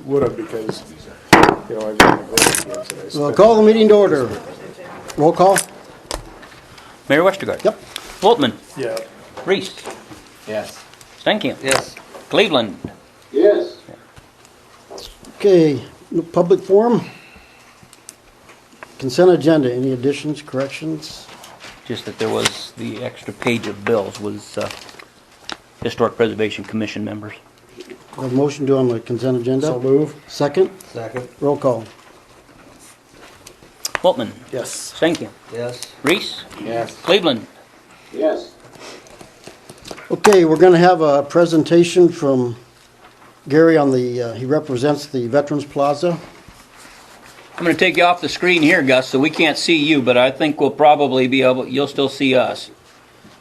would have because, you know, I've got my grandkids and I We'll spent. call the meeting to order. Roll call? Mayor Westergaard. Yep. Voltman. Yeah. Reese. Yes. Stankin. Yes. Cleveland. Yes. Okay, no public forum? Consent agenda, any additions, corrections? Just that there was the extra page of bills was Historic Preservation Commission members. Have a motion to on the consent agenda? So move. Second? Second. Roll call. Voltman. Yes. Stankin. Yes. Reese. Yes. Cleveland. Yes. Okay, we're gonna have a presentation from Gary on the, he represents the Veterans Plaza. I'm going to take you off the screen here, Gus, so we can't see you, but I think we'll probably be able, you'll still see us.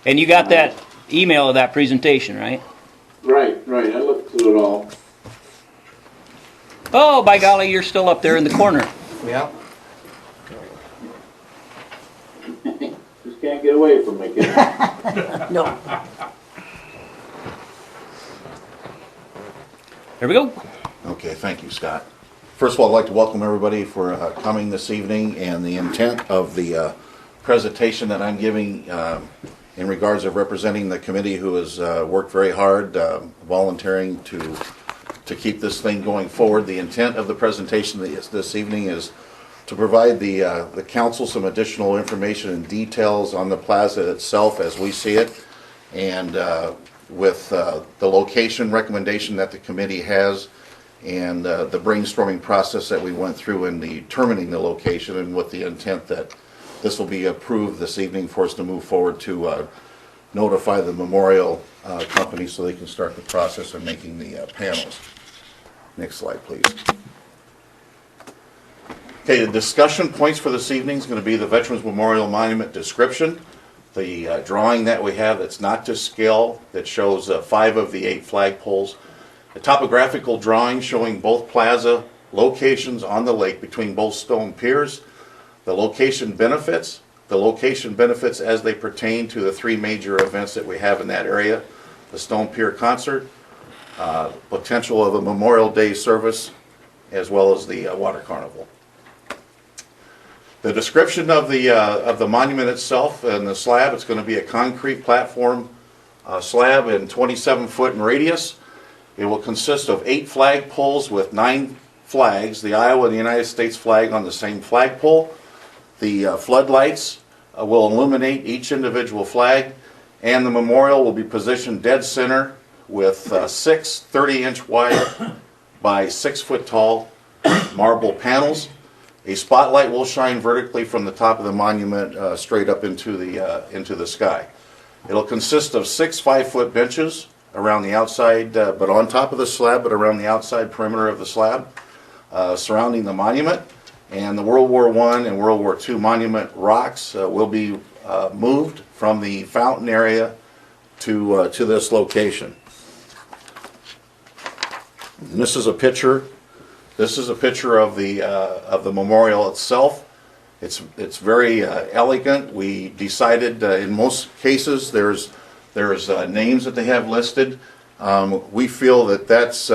And you got that email of that presentation, right? Right. I looked through it all. Oh, by golly, you're still up there in the corner. Yeah. Just can't get away from it, can No. There we go. Okay, thank you, Scott. First of all, I'd like to welcome everybody for coming this evening, and the intent of the presentation that I'm giving in regards of representing the committee who has worked very hard, volunteering to keep this thing going forward. The intent of the presentation this evening is to provide the council some additional information and details on the plaza itself as we see it, and with the location recommendation that the committee has, and the brainstorming process that we went through in determining the location, and with the intent that this will be approved this evening for us to move forward to notify the memorial company so they can start the process of making the panels. Next slide, please. Okay, the discussion points for this evening is going to be the Veterans Memorial Monument description, the drawing that we have that's not to scale, that shows 5 of the 8 flagpoles, a topographical drawing showing both plaza locations on the lake between both stone piers, the location benefits as they pertain to the 3 major events that we have in that area, the Stone Pier concert, potential of a Memorial Day service, as well as the water carnival. The description of the monument itself and the slab, it's going to be a concrete platform slab in 27 foot in radius. It will consist of 8 flag poles with 9 flags, the Iowa and the United States flag on the same flagpole. The floodlights will illuminate each individual flag, and the memorial will be positioned dead center with 6 30-inch wide by 6 foot tall marble panels. A spotlight will shine vertically from the top of the monument straight up into the sky. It'll consist of 6 5-foot benches around the outside, but on top of the slab, but around the outside perimeter of the slab, surrounding the monument. And the World War I and World War II monument rocks will be moved from the fountain area to this location. And this is a picture. This is a picture of the memorial itself. It's very elegant. We decided in most cases there's names that they have listed. We feel that that's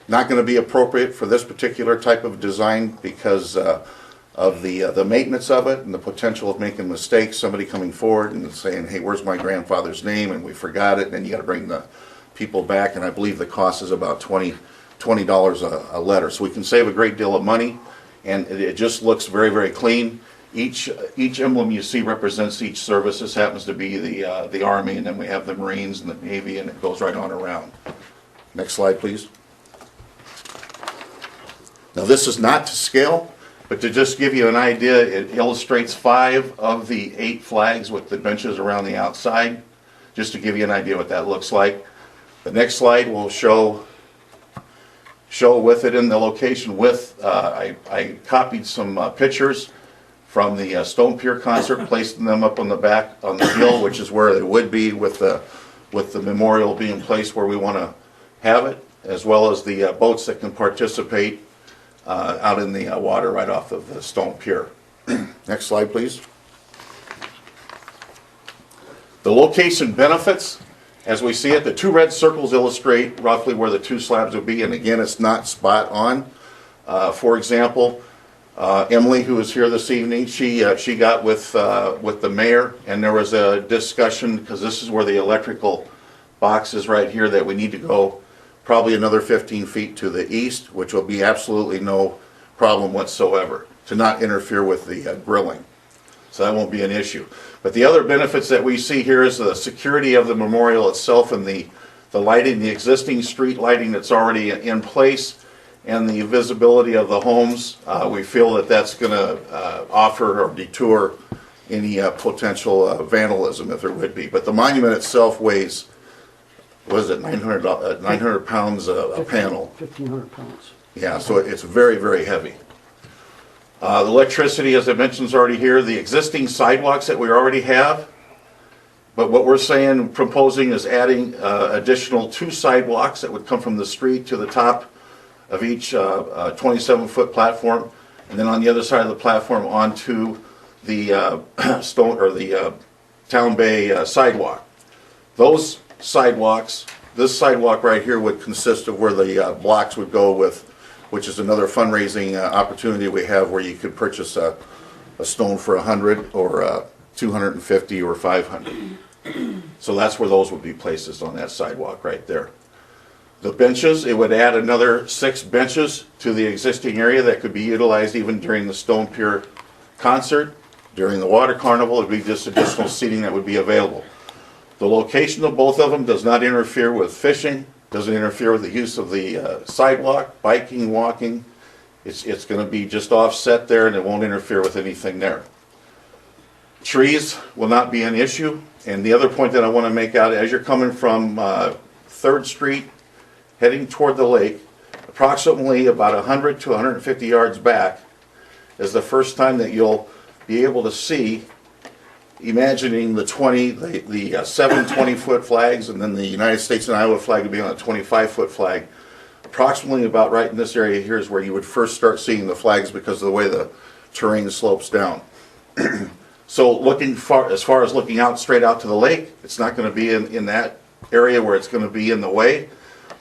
not going to be appropriate for this particular type of design because of the maintenance of it and the potential of making mistakes. Somebody coming forward and saying, "Hey, where's my grandfather's name?" and we forgot it, and then you got to bring the people back. And I believe the cost is about $20 a letter. So we can save a great deal of money, and it just looks very, very clean. Each emblem you see represents each service. This happens to be the Army, and then we have the Marines and the Navy, and it goes right on around. Next slide, please. Now this is not to scale, but to just give you an idea, it illustrates 5 of the 8 flags with the benches around the outside, just to give you an idea what that looks like. The next slide will show with it in the location with, I copied some pictures from the Stone Pier concert, placing them up on the back, on the hill, which is where it would be with the memorial being placed where we want to have it, as well as the boats that can participate out in the water right off of the Stone Pier. Next slide, please. The location benefits As we see it, the two red circles illustrate roughly where the two slabs would be, and again, it's not spot on. For example, Emily, who is here this evening, she got with the mayor, and there was a discussion, because this is where the electrical box is right here, that we need to go probably another 15 feet to the east, which will be absolutely no problem whatsoever, to not interfere with the grilling. So that won't be an issue. But the other benefits that we see here is the security of the memorial itself and the lighting, the existing street lighting that's already in place, and the visibility of the homes. We feel that that's going to offer or detour any potential vandalism, if there would be. But the monument itself weighs, what is it, 900 pounds a panel. 1,500 pounds. Yeah, so it's very, very heavy. The electricity, as I mentioned, is already here. The existing sidewalks that we already have, but what we're saying, proposing, is adding additional 2 sidewalks that would come from the street to the top of each 27-foot platform, and then on the other side of the platform onto the stone or the Town Bay sidewalk. Those sidewalks, this sidewalk right here would consist of where the blocks would go with, which is another fundraising opportunity we have, where you could purchase a stone for 100 or 250 or 500. So that's where those would be placed, on that sidewalk right there. The benches, it would add another 6 benches to the existing area that could be utilized even during the Stone Pier concert. During the water carnival, it would be just additional seating that would be available. The location of both of them does not interfere with fishing, doesn't interfere with the use of the sidewalk, biking, walking. It's going to be just offset there, and it won't interfere with anything there. Trees will not be an issue. And the other point that I want to make out, as you're coming from 3rd Street, heading toward the lake, approximately about 100 to 150 yards back is the first time that you'll be able to see, imagining the 7 20-foot flags, and then the United States and Iowa flag would be on a 25-foot flag. Approximately about right in this area here is where you would first start seeing the flags, because of the way the terrain slopes down. So as far as looking out straight out to the lake, it's not going to be in that area where it's going to be in the way.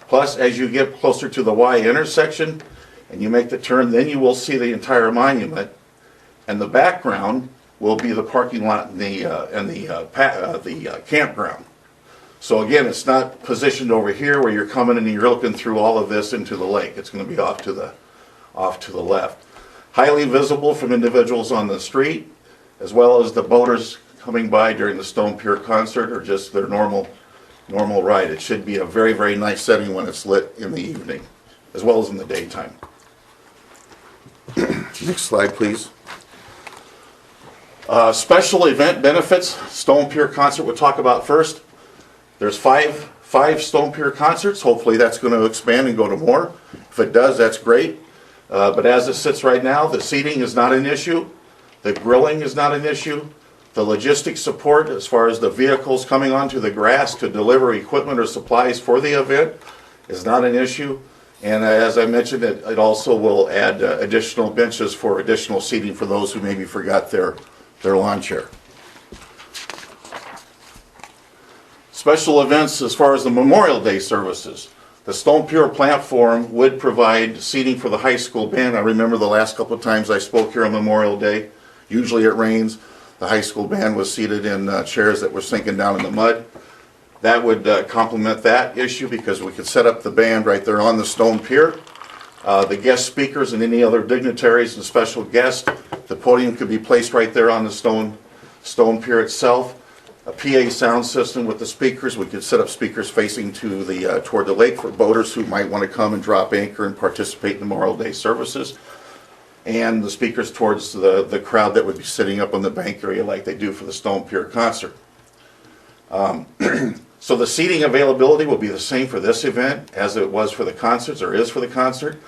Plus, as you get closer to the Y intersection and you make the turn, then you will see the entire monument, and the background will be the parking lot and the campground. So again, it's not positioned over here where you're coming and you're looking through all of this into the lake. It's going to be off to the left. Highly visible from individuals on the street, as well as the boaters coming by during the Stone Pier concert, or just their normal ride. It should be a very, very nice setting when it's lit in the evening, as well as in the daytime. Next slide, please. Special event benefits, Stone Pier concert we'll talk about first. There's five Stone Pier concerts. Hopefully that's going to expand and go to more. If it does, that's great. But as it sits right now, the seating is not an issue. The grilling is not an issue. The logistics support, as far as the vehicles coming onto the grass to deliver equipment or supplies for the event, is not an issue. And as I mentioned, it also will add additional benches for additional seating for those who maybe forgot their lawn chair. Special events, as far as the Memorial Day services. The Stone Pier platform would provide seating for the high school band. I remember the last couple of times I spoke here on Memorial Day. Usually it rains. The high school band was seated in chairs that were sinking down in the mud. That would complement that issue, because we could set up the band right there on the Stone Pier. The guest speakers and any other dignitaries and special guests, the podium could be placed right there on the Stone Pier itself. A PA sound system with the speakers. We could set up speakers facing to toward the lake for boaters who might want to come and drop anchor and participate in the Memorial Day services. And the speakers towards the crowd that would be sitting up on the bank area like they do for the Stone Pier concert. So the seating availability will be the same for this event as it was for the concerts, or is for the concert.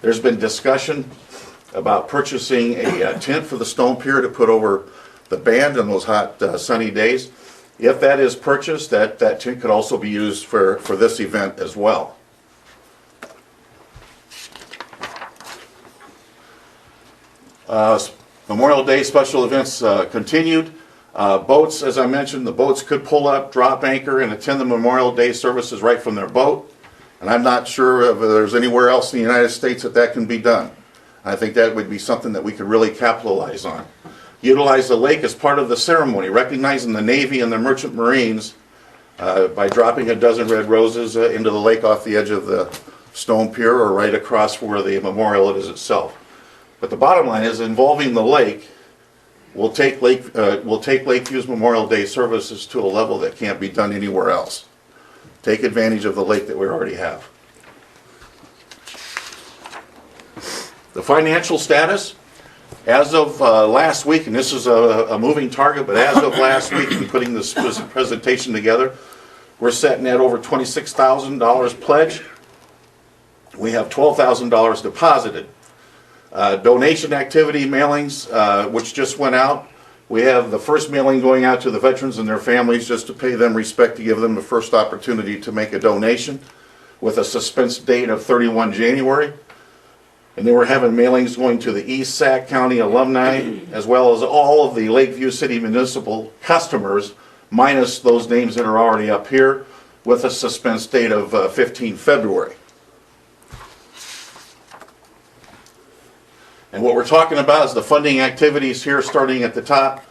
There's been discussion about purchasing a tent for the Stone Pier to put over the band on those hot sunny days. If that is purchased, that tent could also be used for this event as well. Memorial Day special events continued. Boats, as I mentioned, the boats could pull up, drop anchor, and attend the Memorial Day services right from their boat. And I'm not sure if there's anywhere else in the United States that can be done. I think that would be something that we could really capitalize on. Utilize the lake as part of the ceremony, recognizing the Navy and the Merchant Marines by dropping a dozen red roses into the lake off the edge of the stone pier or right across where the memorial is itself. But the bottom line is, involving the lake will take Lakeview's Memorial Day services to a level that can't be done anywhere else. Take advantage of the lake that we already have. The financial status, as of last week, and this is a moving target, but as of last week in putting this presentation together, we're sitting at over $26,000 pledged. We have $12,000 deposited. Donation activity mailings, which just went out. We have the first mailing going out to the veterans and their families just to pay them respect, to give them the first opportunity to make a donation, with a suspense date of 31 January. And then we're having mailings going to the East Sac County alumni, as well as all of the Lakeview City municipal customers, minus those names that are already up here, with a suspense date of 15 February. And what we're talking about is the funding activities here, starting at the top.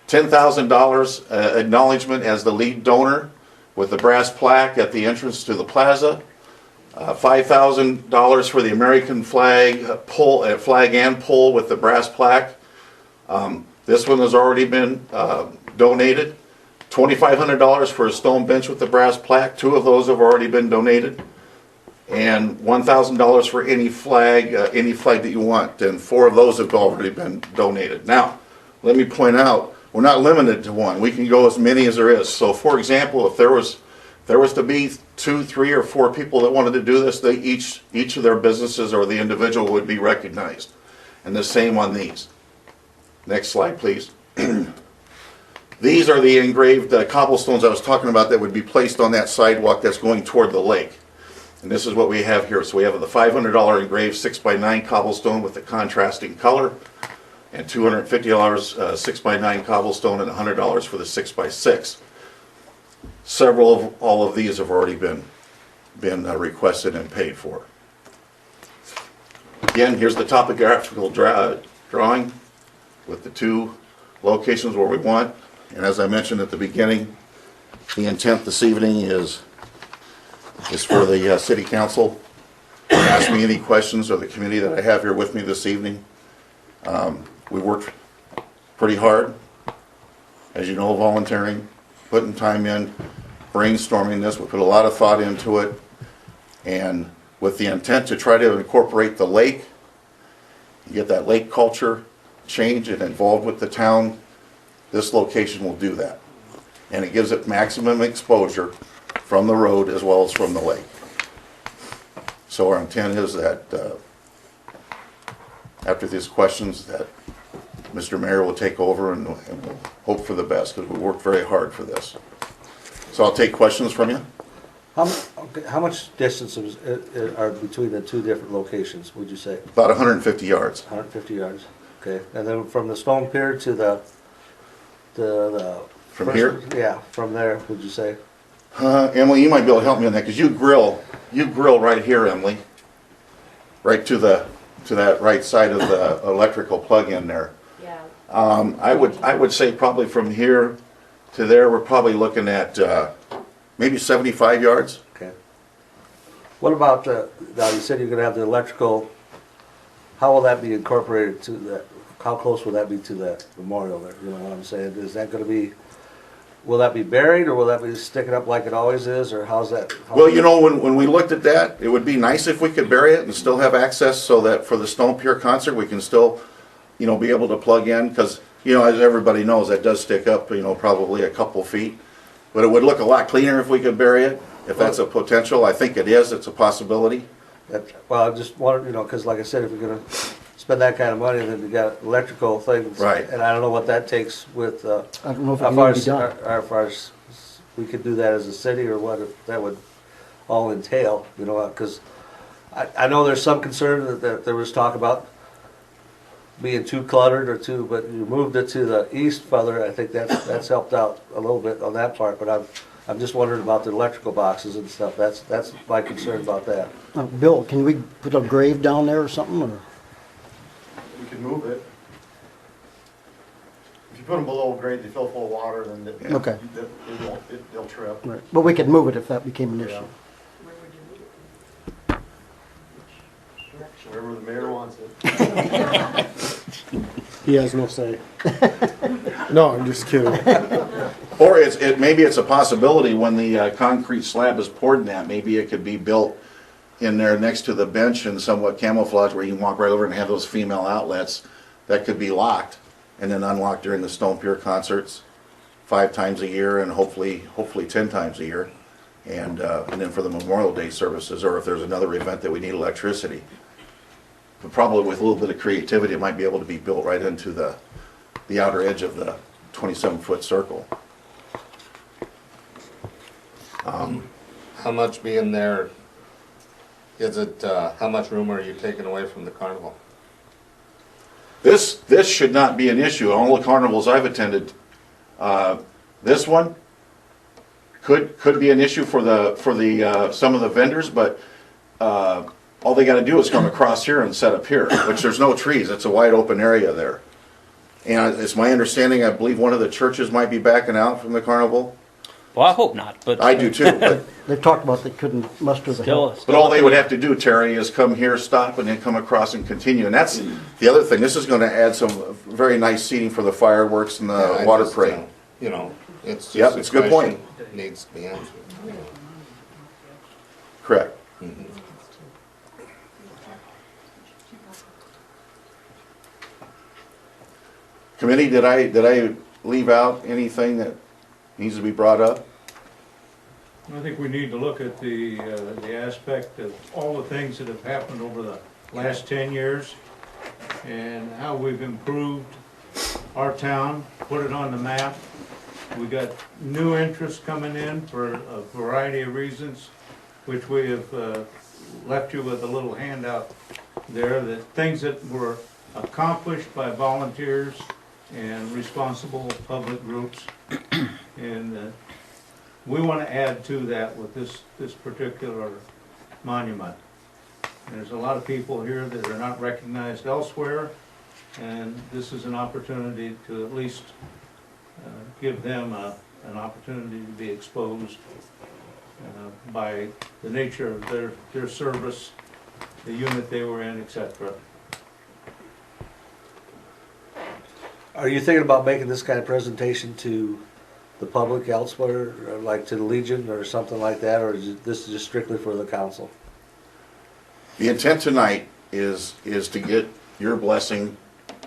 $10,000 acknowledgement as the lead donor with the brass plaque at the entrance to the plaza. $5,000 for the American flag flag and pole with the brass plaque. This one has already been donated. $2,500 for a stone bench with the brass plaque. 2 of those have already been donated. And $1,000 for any flag that you want, and 4 of those have already been donated. Now, let me point out, we're not limited to one. We can go as many as there is. So, for example, if there was to be 2, 3, or 4 people that wanted to do this, they each of their businesses or the individual would be recognized. And the same on these. Next slide, please. These are the engraved cobblestones I was talking about that would be placed on that sidewalk that's going toward the lake. And this is what we have here. So we have the $500 engraved 6x9 cobblestone with the contrasting color, and $250 6x9 cobblestone, and $100 for the 6x6. Several of all of these have already been requested and paid for. Again, here's the topographical drawing with the 2 locations where we want. And as I mentioned at the beginning, the intent this evening is for the city council to ask me any questions, or the committee that I have here with me this evening. We worked pretty hard, as you know, volunteering, putting time in, brainstorming this. We put a lot of thought into it, and with the intent to try to incorporate the lake, get that lake culture change and involved with the town. This location will do that, and it gives it maximum exposure from the road as well as from the lake. So our intent is that after these questions, that Mr. Mayor will take over, and we'll hope for the best, because we worked very hard for this. So I'll take questions from you. How much distance are between the 2 different locations, would you say? About 150 yards. 150 yards, okay. And then from the stone pier to the From here? Yeah, from there, would you say? Emily, you might be able to help me on that, because you grill right here, Emily, right to that right side of the electrical plug-in there. Yeah. I would say probably from here to there, we're probably looking at maybe 75 yards. Okay. What about now you said you're gonna have the electrical, how will that be incorporated to that? How close will that be to that memorial there? You know what I'm saying? Is that gonna be, will that be buried, or will that be sticking up like it always is, or how's that? Well, you know, when we looked at that, it would be nice if we could bury it and still have access, so that for the Stone Pier concert, we can still, you know, be able to plug in, because, you know, as everybody knows, that does stick up, you know, probably a couple feet. But it would look a lot cleaner if we could bury it, if that's a potential. I think it is, it's a possibility. Well, I just wanted, you know, because like I said, if you're gonna spend that kind of money, then you got electrical things. Right. And I don't know what that takes with, I don't know if it how can far even be as, done. how far as we could do that as a city, or what if that would all entail, you know, because I know there's some concern that there was talk about being too cluttered or too, but you moved it to the east further, I think that's helped out a little bit on that part, but I'm just wondering about the electrical boxes and stuff, that's my concern about that. Bill, can we put a grave down there or something, or? We can move it. If you put them below grade, they fill full of water, then Okay. they'll trip. Right. But we could move it if that became an Yeah. issue. Wherever the mayor wants it. He has no say. No, I'm just kidding. Or maybe it's a possibility when the concrete slab is poured in that, maybe it could be built in there next to the bench and somewhat camouflaged where you can walk right over and have those female outlets that could be locked and then unlocked during the Stone Pier concerts 5 times a year and hopefully 10 times a year. And then for the Memorial Day services, or if there's another event that we need electricity. But probably with a little bit of creativity, it might be able to be built right into the outer edge of the 27-foot circle. How much being there, is it, how much room are you taking away from the carnival? This should not be an issue. All the carnivals I've attended, this one could be an issue for the some of the vendors, but all they got to do is come across here and set up here, which there's no trees. It's a wide open area there. And it's my understanding, I believe one of the churches might be backing out from the carnival. Well, I hope not, but. I do too, but They've talked about they couldn't muster the help. but all they would have to do, Terry, is come here, stop, and then come across and continue. And that's the other thing. This is going to add some very nice seating for the fireworks and the I water just, parade. You know, it's just. Yep, it's a good point. question Needs to be answered. Correct. Committee, did I leave out anything that needs to be brought up? I think we need to look at the aspect of all the things that have happened over the last 10 years and how we've improved our town, put it on the map. We got new interest coming in for a variety of reasons, which we have left you with a little handout there, that things that were accomplished by volunteers and responsible public groups. And we want to add to that with this particular monument. There's a lot of people here that are not recognized elsewhere, and this is an opportunity to at least give them an opportunity to be exposed by the nature of their service, the unit they were in, etc. Are you thinking about making this kind of presentation to the public elsewhere, or like to the Legion or something like that, or is this just strictly for the council? The intent tonight is to get your blessing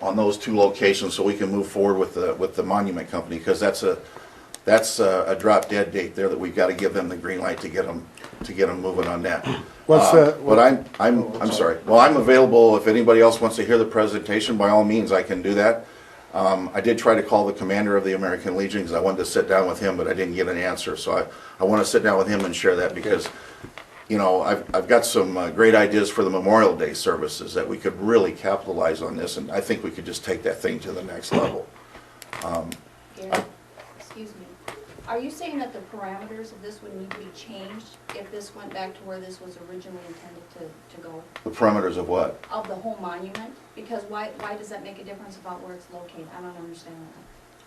on those 2 locations so we can move forward with the monument company, because that's a drop dead date there that we've got to give them the green light to get them moving on that. But I'm sorry. Well, I'm available if anybody else wants to hear the presentation. By all means, I can do that. I did try to call the commander of the American Legion because I wanted to sit down with him, but I didn't get an answer. So I want to sit down with him and share that, because you know, I've got some great ideas for the Memorial Day services that we could really capitalize on this, and I think we could just take that thing to the next level. Gary, excuse me. Are you saying that the parameters of this would need to be changed if this went back to where this was originally intended to go? The parameters of what? Of the whole monument? Because why does that make a difference about where it's located? I don't understand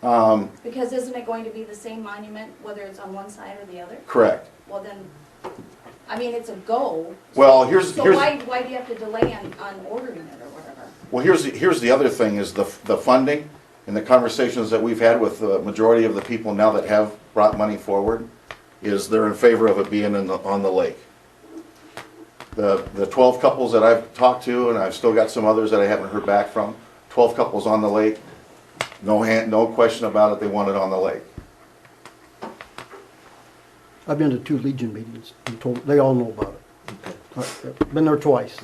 that. Because isn't it going to be the same monument whether it's on one side or the other? Correct. Well then, I mean, it's a go. Well, So why do you have to delay on ordering it or whatever? Well, here's the other thing is the funding and the conversations that we've had with the majority of the people now that have brought money forward is they're in favor of it being on the lake. The 12 couples that I've talked to, and I've still got some others that I haven't heard back from, 12 couples on the lake, no question about it, they want it on the lake. I've been to 2 Legion meetings, and told, they all know about it. I've been there twice.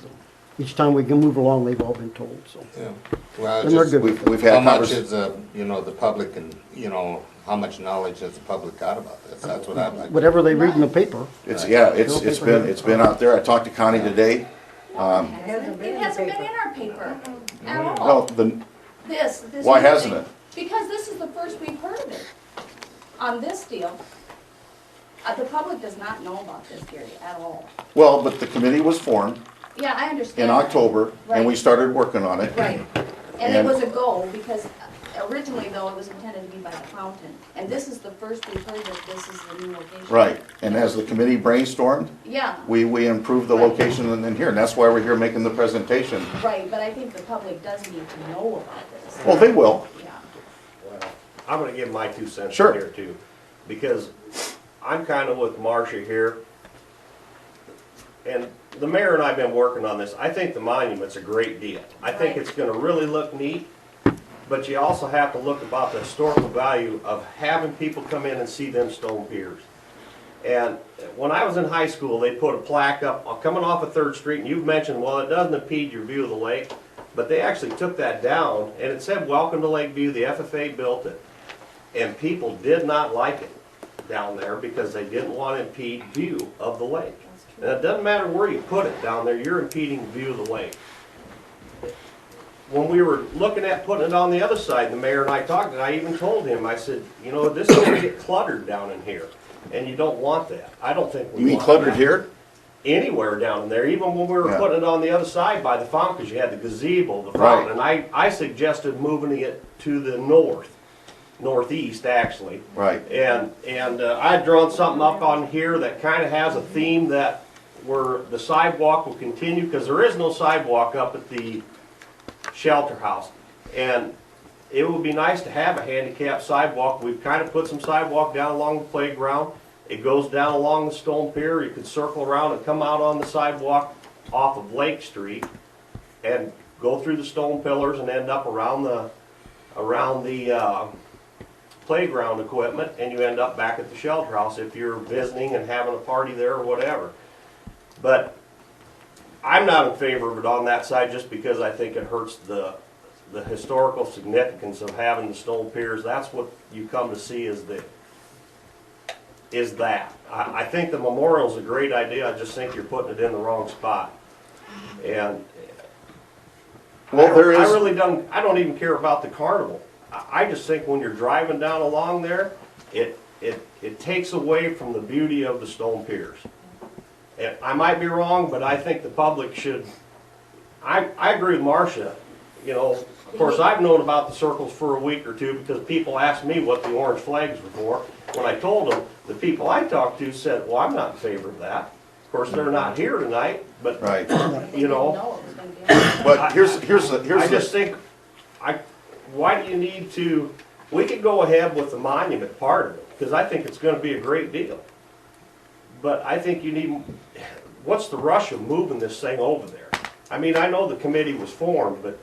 Each time we can move along, they've all been told, so. Yeah. Well, And they're just, good with it. We've how had much conversations. is, you know, the public and, you know, how much knowledge has the public got about this? That's what I'd like. Whatever they read in the paper. It's been out there. I talked to Connie today, It hasn't been in our paper at all. Well, This why new hasn't thing. it? Because this is the first we've heard of it on this deal. The public does not know about this, Gary, at all. Well, but the committee was formed Yeah, I understand. in that. October, and we Right. started working on it. Right, and it And- was a goal, because originally though, it was intended to be by the fountain. And this is the first we've heard that this is the new location. Right, and as the committee brainstormed, Yeah, we improved the Right. location in here, and that's why we're here making the presentation. right, but I think the public does need to know about this. Well, they will. Yeah. Well, I'm gonna give my 2 cents Sure. here too, because I'm kinda with Marcia here. And the mayor and I have been working on this. I think the monument's a great deal. I think Right. it's gonna really look neat, but you also have to look about the historical value of having people come in and see them stone piers. And when I was in high school, they put a plaque up coming off of 3rd Street, and you've mentioned, well, it doesn't impede your view of the lake, but they actually took that down, and it said, "Welcome to Lakeview." The FFA built it, and people did not like it down there because they didn't want to impede view of the lake. And it doesn't matter where you put it down there, you're impeding the view of the lake. When we were looking at putting it on the other side, the mayor and I talked, and I even told him, I said, you know, this is gonna get cluttered down in here, and you don't want that. I don't think we You mean want cluttered that here? anywhere down in there, even when we were Yeah. putting it on the other side by the fountain, because you had the gazebo, the Right. fountain, and I suggested moving it to the northeast, actually. Right. And I had drawn something up on here that kind of has a theme that where the sidewalk will continue, because there is no sidewalk up at the shelter house. And it would be nice to have a handicap sidewalk. We've kind of put some sidewalk down along the playground. It goes down along the stone pier. You could circle around and come out on the sidewalk off of Lake Street and go through the stone pillars and end up around the playground equipment, and you end up back at the shelter house if you're visiting and having a party there or whatever. But I'm not in favor of it on that side just because I think it hurts the historical significance of having the stone piers. That's what you come to see is that. I think the memorial's a great idea. I just think you're putting it in the wrong spot. And Well, there is. I don't even care about the carnival. I just think when you're driving down along there, it takes away from the beauty of the stone piers. And I might be wrong, but I think the public should, I agree with Marcia. You know, of course, I've known about the circles for a week or two because people asked me what the orange flags were for. When I told them, the people I talked to said, well, I'm not in favor of that. Of course, they're not here tonight, but, Right. you know. Know it was gonna be. But here's I just the, think, why do you need to, we could go ahead with the monument part of it, because I think it's gonna be a great deal. But I think you need, what's the rush of moving this thing over there? I mean, I know the committee was formed, but,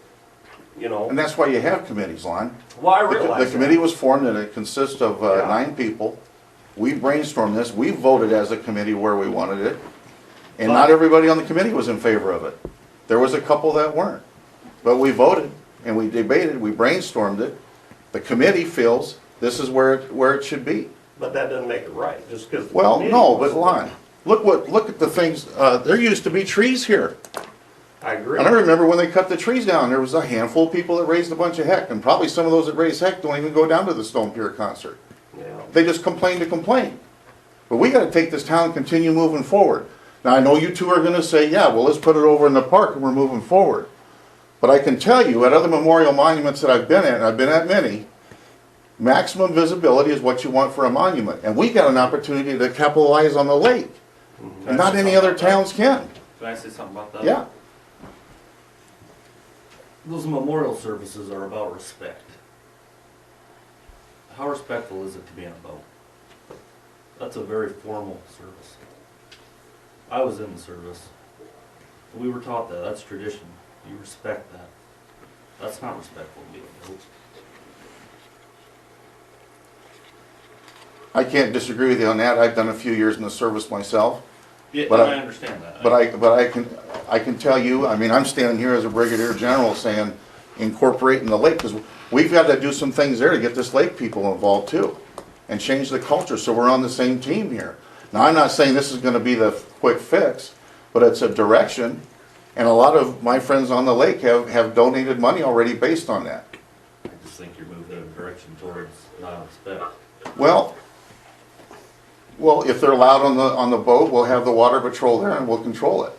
you know, and that's why you have committees, Lon. well, I The realize committee that. was formed and it consists of Yeah. 9 people. We brainstormed this, we voted as a committee where we wanted it, and not everybody on the committee was in favor of it. There was a couple that weren't. But we voted, and we debated, we brainstormed it. The committee feels this is where it should be. But that doesn't make it right, just because. Well, no, but Lon, look at the things, there used to be trees here. I agree. And I remember when they cut the trees down, there was a handful of people that raised a bunch of heck, and probably some of those that raised heck don't even go down to the Stone Pier concert. Yeah. They just complain to complain. But we gotta take this town and continue moving forward. Now, I know you two are gonna say, yeah, well, let's put it over in the park and we're moving forward. But I can tell you, at other memorial monuments that I've been at, and I've been at many, maximum visibility is what you want for a monument. And we got an opportunity to capitalize on the lake. And not any other towns can. Can I say something about that? Yeah. Those memorial services are about respect. How respectful is it to be on a boat? That's a very formal service. I was in the service. We were taught that. That's tradition. You respect that. That's not respectful to be on a boat. I can't disagree with you on that. I've done a few years in the service myself. Yeah, But and I- I understand that. But I can tell you, I mean, I'm standing here as a brigadier general saying incorporating the lake, because we've got to do some things there to get this lake people involved too, and change the culture so we're on the same team here. Now, I'm not saying this is gonna be the quick fix, but it's a direction, And a lot of my friends on the lake have donated money already based on that. I just think you're moving in a direction towards not on spec. Well, if they're allowed on the boat, we'll have the water patrol there and we'll control it.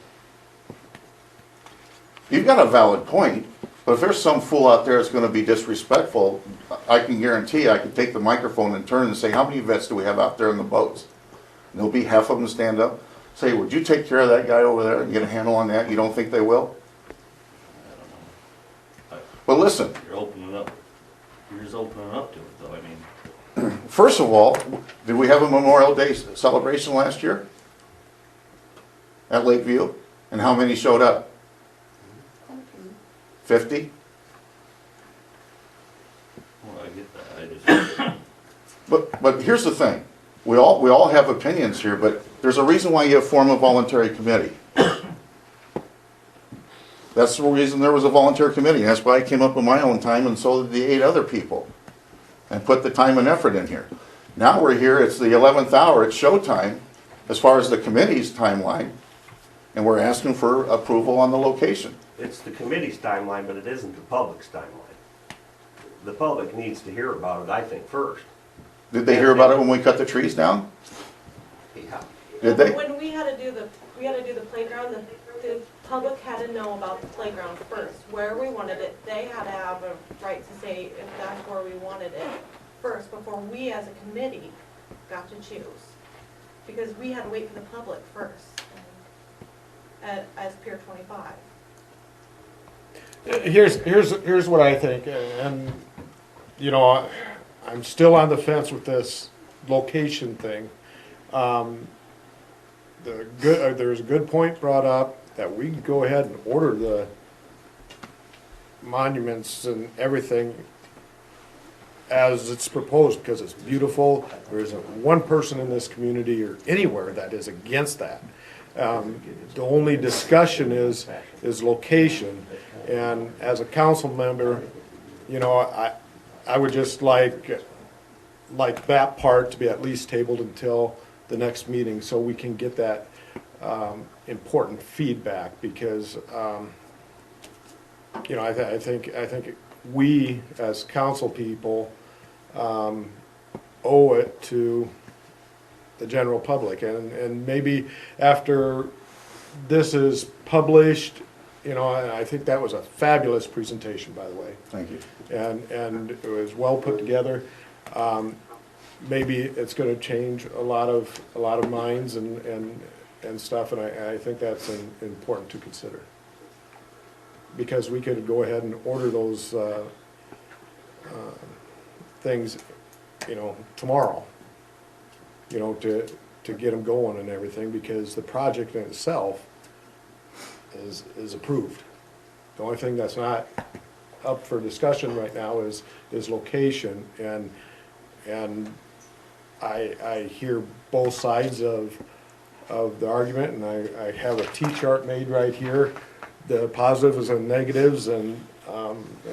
You've got a valid point, but if there's some fool out there that's gonna be disrespectful, I can guarantee I can take the microphone and turn and say, how many vets do we have out there in the boats? And there'll be half of them stand up, say, would you take care of that guy over there and get a handle on that? You don't think they will? I don't know. But listen, You're opening up, you're just opening up to it though, I mean. first of all, did we have a Memorial Day celebration last year? At Lakeview? And how many showed up? 50? Well, I get that, I just, But here's the thing, we all have opinions here, but there's a reason why you form a voluntary committee. That's the reason there was a voluntary committee, and that's why I came up with my own time, and so did the 8 other people, and put the time and effort in here. Now we're here, it's the 11th hour, it's showtime, as far as the committee's timeline, and we're asking for approval on the location. It's the committee's timeline, but it isn't the public's timeline. The public needs to hear about it, I think, first. Did they hear about it when we cut the trees down? Yeah. Did they? When we had to do the playground, the public had to know about the playground first, where we wanted it. They had to have a right to say if that's where we wanted it first, before we as a committee got to choose. Because we had to wait for the public first, as Pier 25. Here's what I think, and you know, I'm still on the fence with this location thing. There's a good point brought up that we can go ahead and order the monuments and everything as it's proposed, because it's beautiful. There isn't one person in this community or anywhere that is against that. The only discussion is location. And as a council member, you know, I would just like that part to be at least tabled until the next meeting, so we can get that important feedback, because you know, I think we as council people owe it to the general public, and maybe after this is published, you know, I think that was a fabulous presentation, by the way. Thank you. And it was well put together. Maybe it's going to change a lot of minds and stuff, and I think that's important to consider, because we could go ahead and order those things, you know, tomorrow, you know, to get them going and everything, because the project in itself is approved. The only thing that's not up for discussion right now is location, and I hear both sides of the argument, and I have a T-chart made right here, the positives and negatives, and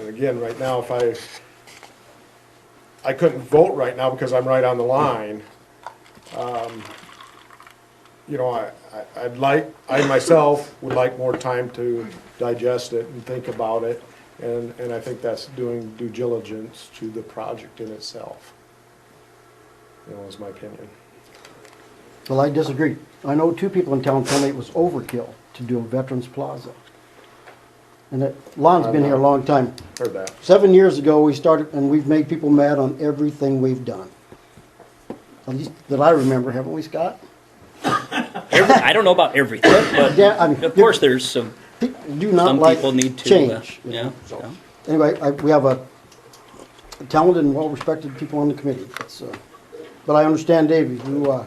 again, right now, if I couldn't vote right now because I'm right on the line. You know, I myself would like more time to digest it and think about it, and I think that's doing due diligence to the project in itself. You know, is my opinion. Well, I disagree. I know 2 people in town told me it was overkill to do a Veterans Plaza. And Lon's been here a long time. Heard that. 7 years ago, we started, and we've made people mad on everything we've done. At least that I remember, haven't we, Scott? I don't know about everything, but Yeah, I mean, of course there's some, People do not some like people need to, change. you yeah. know, so. Yeah. Anyway, we have a talented and well-respected people on the committee. But I understand, Dave, you know,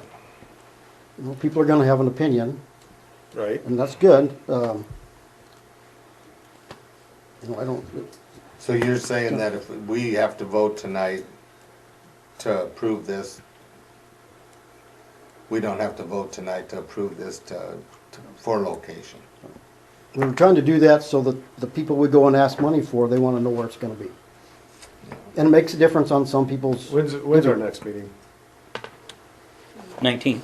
people are going to have an opinion, Right. and that's good. You know, I don't. So you're saying that if we have to vote tonight to approve this, we don't have to vote tonight to approve this for location? We were trying to do that so that the people we go and ask money for, they want to know where it's going to be. And it makes a difference on some people's. When's our next meeting? 19th.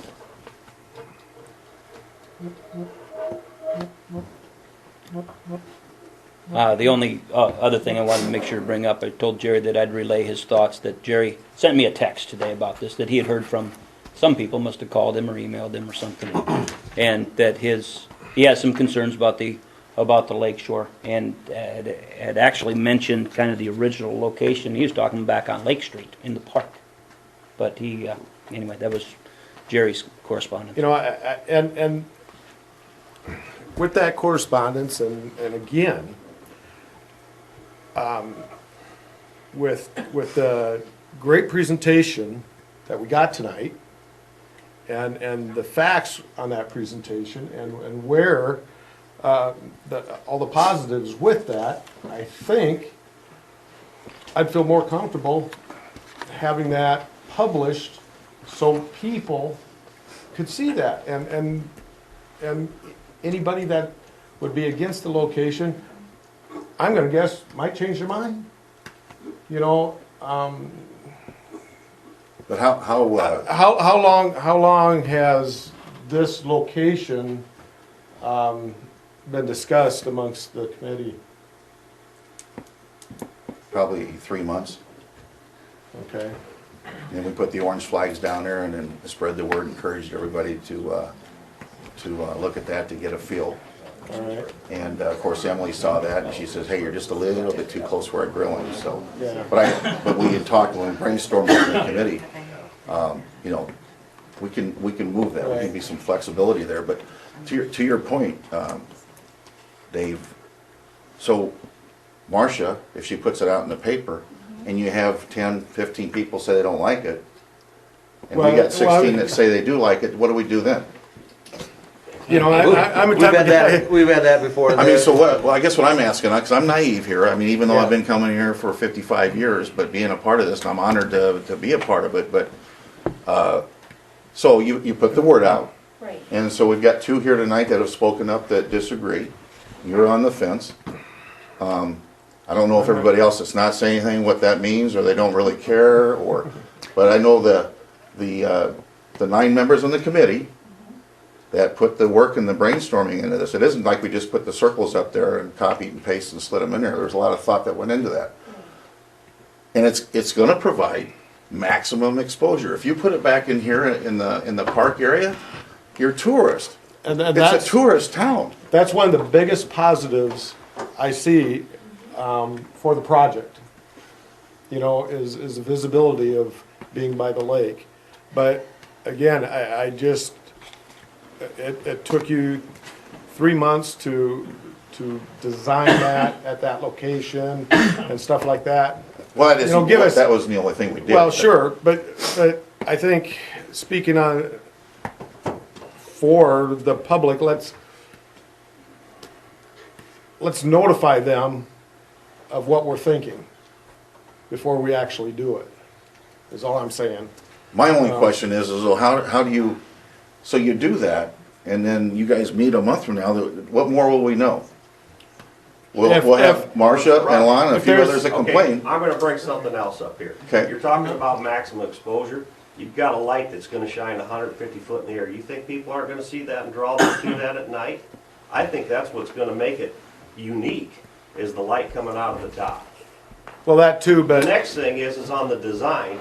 The only other thing I wanted to make sure to bring up, I told Jerry that I'd relay his thoughts, that Jerry sent me a text today about this, that he had heard from some people, must have called him or emailed him or something, and that he has some concerns about the lake shore, and had actually mentioned kind of the original location. He was talking back on Lake Street in the park. But anyway, that was Jerry's correspondence. You know, and with that correspondence, and again, with the great presentation that we got tonight, and the facts on that presentation, and where all the positives with that, I think I'd feel more comfortable having that published so people could see that, and anybody that would be against the location, I'm gonna guess, might change their mind. You know, But how long has this location been discussed amongst the committee? probably 3 months. Okay. And we put the orange flags down there and then spread the word, encouraged everybody to look at that to get a feel. All right. And of course Emily saw that and she says, hey, you're just a little bit too close for our grilling, so. Yeah. But we had talked when we brainstormed in the committee, you know, we can move that, there can be some flexibility there, but to your point, Dave, so Marcia, if she puts it out in the paper, and you have 10, 15 people say they don't like it, and we got 16 that say they do like it, what do we do then? You know, I'm a We've type had of guy. we've had that before. I mean, so what, well, I guess what I'm asking, because I'm naive here, I mean, even though Yeah. I've been coming here for 55 years, but being a part of this, and I'm honored to be a part of it, but, so you put the word out, Right. and so we've got 2 here tonight that have spoken up that disagree. You're on the fence. I don't know if everybody else that's not saying anything, what that means, or they don't really care, or, but I know the 9 members on the committee that put the work and the brainstorming into this. It isn't like we just put the circles up there and copied and pasted and slid them in there. There's a lot of thought that went into that. And it's gonna provide maximum exposure. If you put it back in here in the park area, you're tourist. And It's a tourist town. that's one of the biggest positives I see for the project. You know, is the visibility of being by the lake. But again, I just, it took you 3 months to design that at that location and stuff like that. Well, that You isn't, know, give us- that wasn't the only thing we did. Well, sure, but I think, speaking on, for the public, let's notify them of what we're thinking before we actually do it, is all I'm saying. My only question is well, how do you, so you do that, and then you guys meet a month from now, what more will we know? We'll have Marcia and Lon and a few others that complain. Okay, I'm gonna bring something else up here. Okay. You're talking about maximum exposure. You've got a light that's gonna shine 150 foot in the air. You think people aren't gonna see that and draw them to that at night? I think that's what's gonna make it unique, is the light coming out of the dock. Well, that too, The but, next thing is on the design.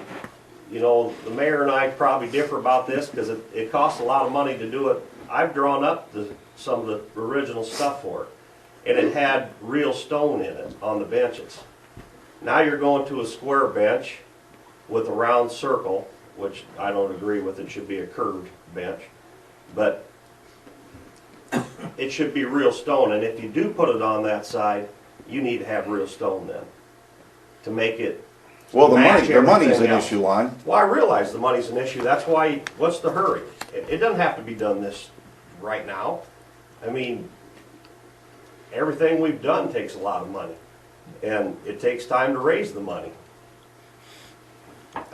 You know, the mayor and I probably differ about this, because it costs a lot of money to do it. I've drawn up some of the original stuff for it, and it had real stone in it on the benches. Now you're going to a square bench with a round circle, which I don't agree with, it should be a curved bench, but it should be real stone, and if you do put it on that side, you need to have real stone then, to make it Well, the match money's everything an else. issue, Lon. Well, I realize the money's an issue, that's why, what's the hurry? It doesn't have to be done this right now. I mean, everything we've done takes a lot of money, and it takes time to raise the money.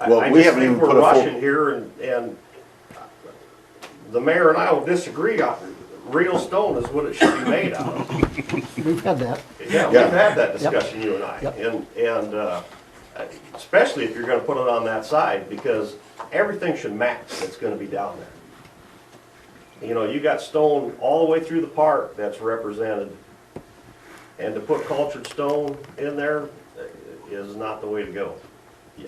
Well, I we just haven't think even we're put a full- rushing here, and the mayor and I will disagree on, real stone is what it should be made out of. We've had that. Yeah, Yeah. we've had that discussion, you and I, Yep. and especially if you're gonna put it on that side, because everything should match that's gonna be down there. You know, you got stone all the way through the park that's represented And to put cultured stone in there is not the way to go.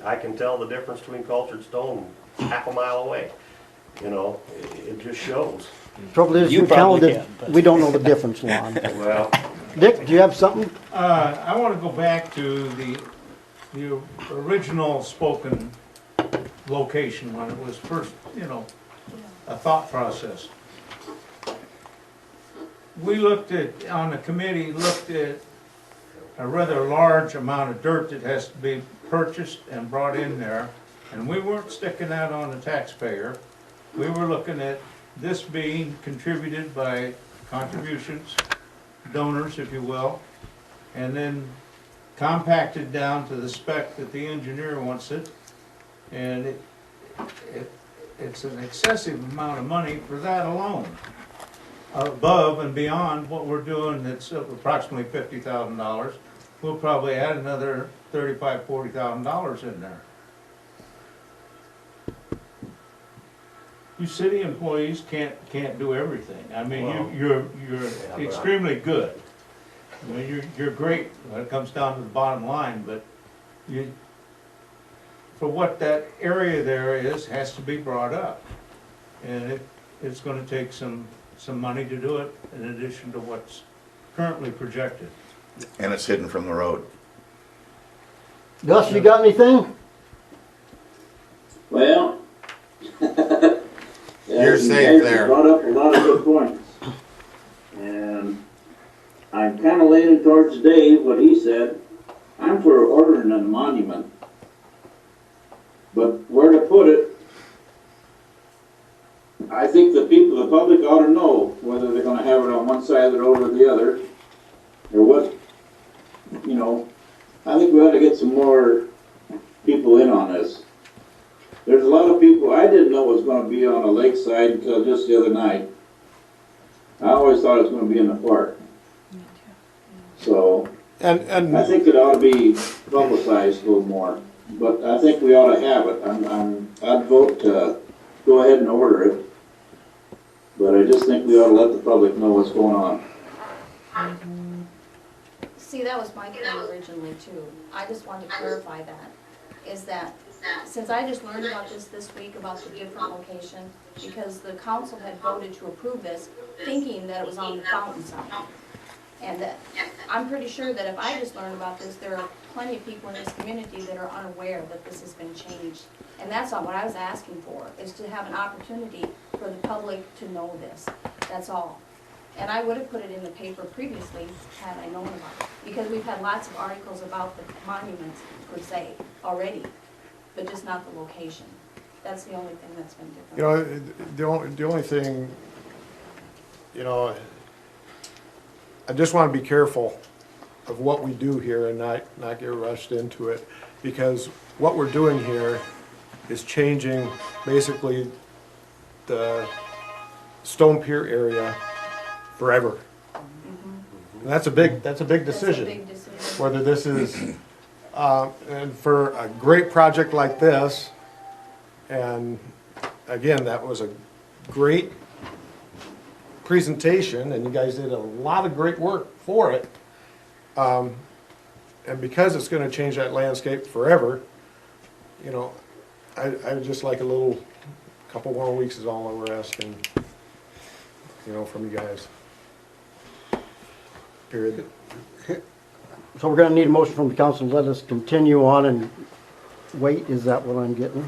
I can tell the difference between cultured stone half a mile away. You know, it just shows. Trouble is, You you're probably talented, can, but- we don't know the difference, Lon. Well, Dick, do you have something? I want to go back to the original spoken location when it was first, a thought process. We looked at, on the committee, looked at a rather large amount of dirt that has to be purchased and brought in there, and we weren't sticking that on the taxpayer. We were looking at this being contributed by contributions, donors, if you will, and then compacted down to the spec that the engineer wants it. And it's an excessive amount of money for that alone, above and beyond what we're doing. That's approximately $50,000. We'll probably add another $35,000, $40,000 in there. You city employees can't do everything. I mean, Well, you're but extremely good. I mean, you're great when it comes down to the bottom line, but for what that area there is, has to be brought up. And it's gonna take some money to do it in addition to what's currently projected. And it's hidden from the road. Gus, you got anything? Well. You're you safe guys there. Brought up a lot of good points. And I'm kinda leaning towards Dave, what he said. I'm for ordering a monument. But where to put it, I think the people, the public ought to know whether they're gonna have it on one side of the road or the other, or what, I think we ought to get some more people in on this. There's a lot of people, I didn't know it was gonna be on a lakeside until just the other night. I always thought it was gonna be in the park. So, And I think it ought to be publicized a little more, but I think we ought to have it. I'd vote to go ahead and order it. But I just think we ought to let the public know what's going on. See, that was my point originally too. I just wanted to clarify that, is that since I just learned about this week, about the different location, because the council had voted to approve this, thinking that it was on the fountain side. And that, I'm pretty sure that if I just learned about this, there are plenty of people in this community that are unaware that this has been changed. And that's not what I was asking for, is to have an opportunity for the public to know this, that's all. And I would have put it in the paper previously had I known about it, because we've had lots of articles about the monuments per se already, but just not the location. That's the only thing that's been different. the only thing, I just want to be careful of what we do here and not get rushed into it, because what we're doing here is changing basically the Stone Pier area forever. And that's a big decision. That's a big decision. Whether this is, and for a great project like this, and again, that was a great presentation, and you guys did a lot of great work for it. And because it's gonna change that landscape forever, I would just like couple more weeks is all we're asking, from you guys. Period. So we're gonna need a motion from the council to let us continue on and wait, is that what I'm getting?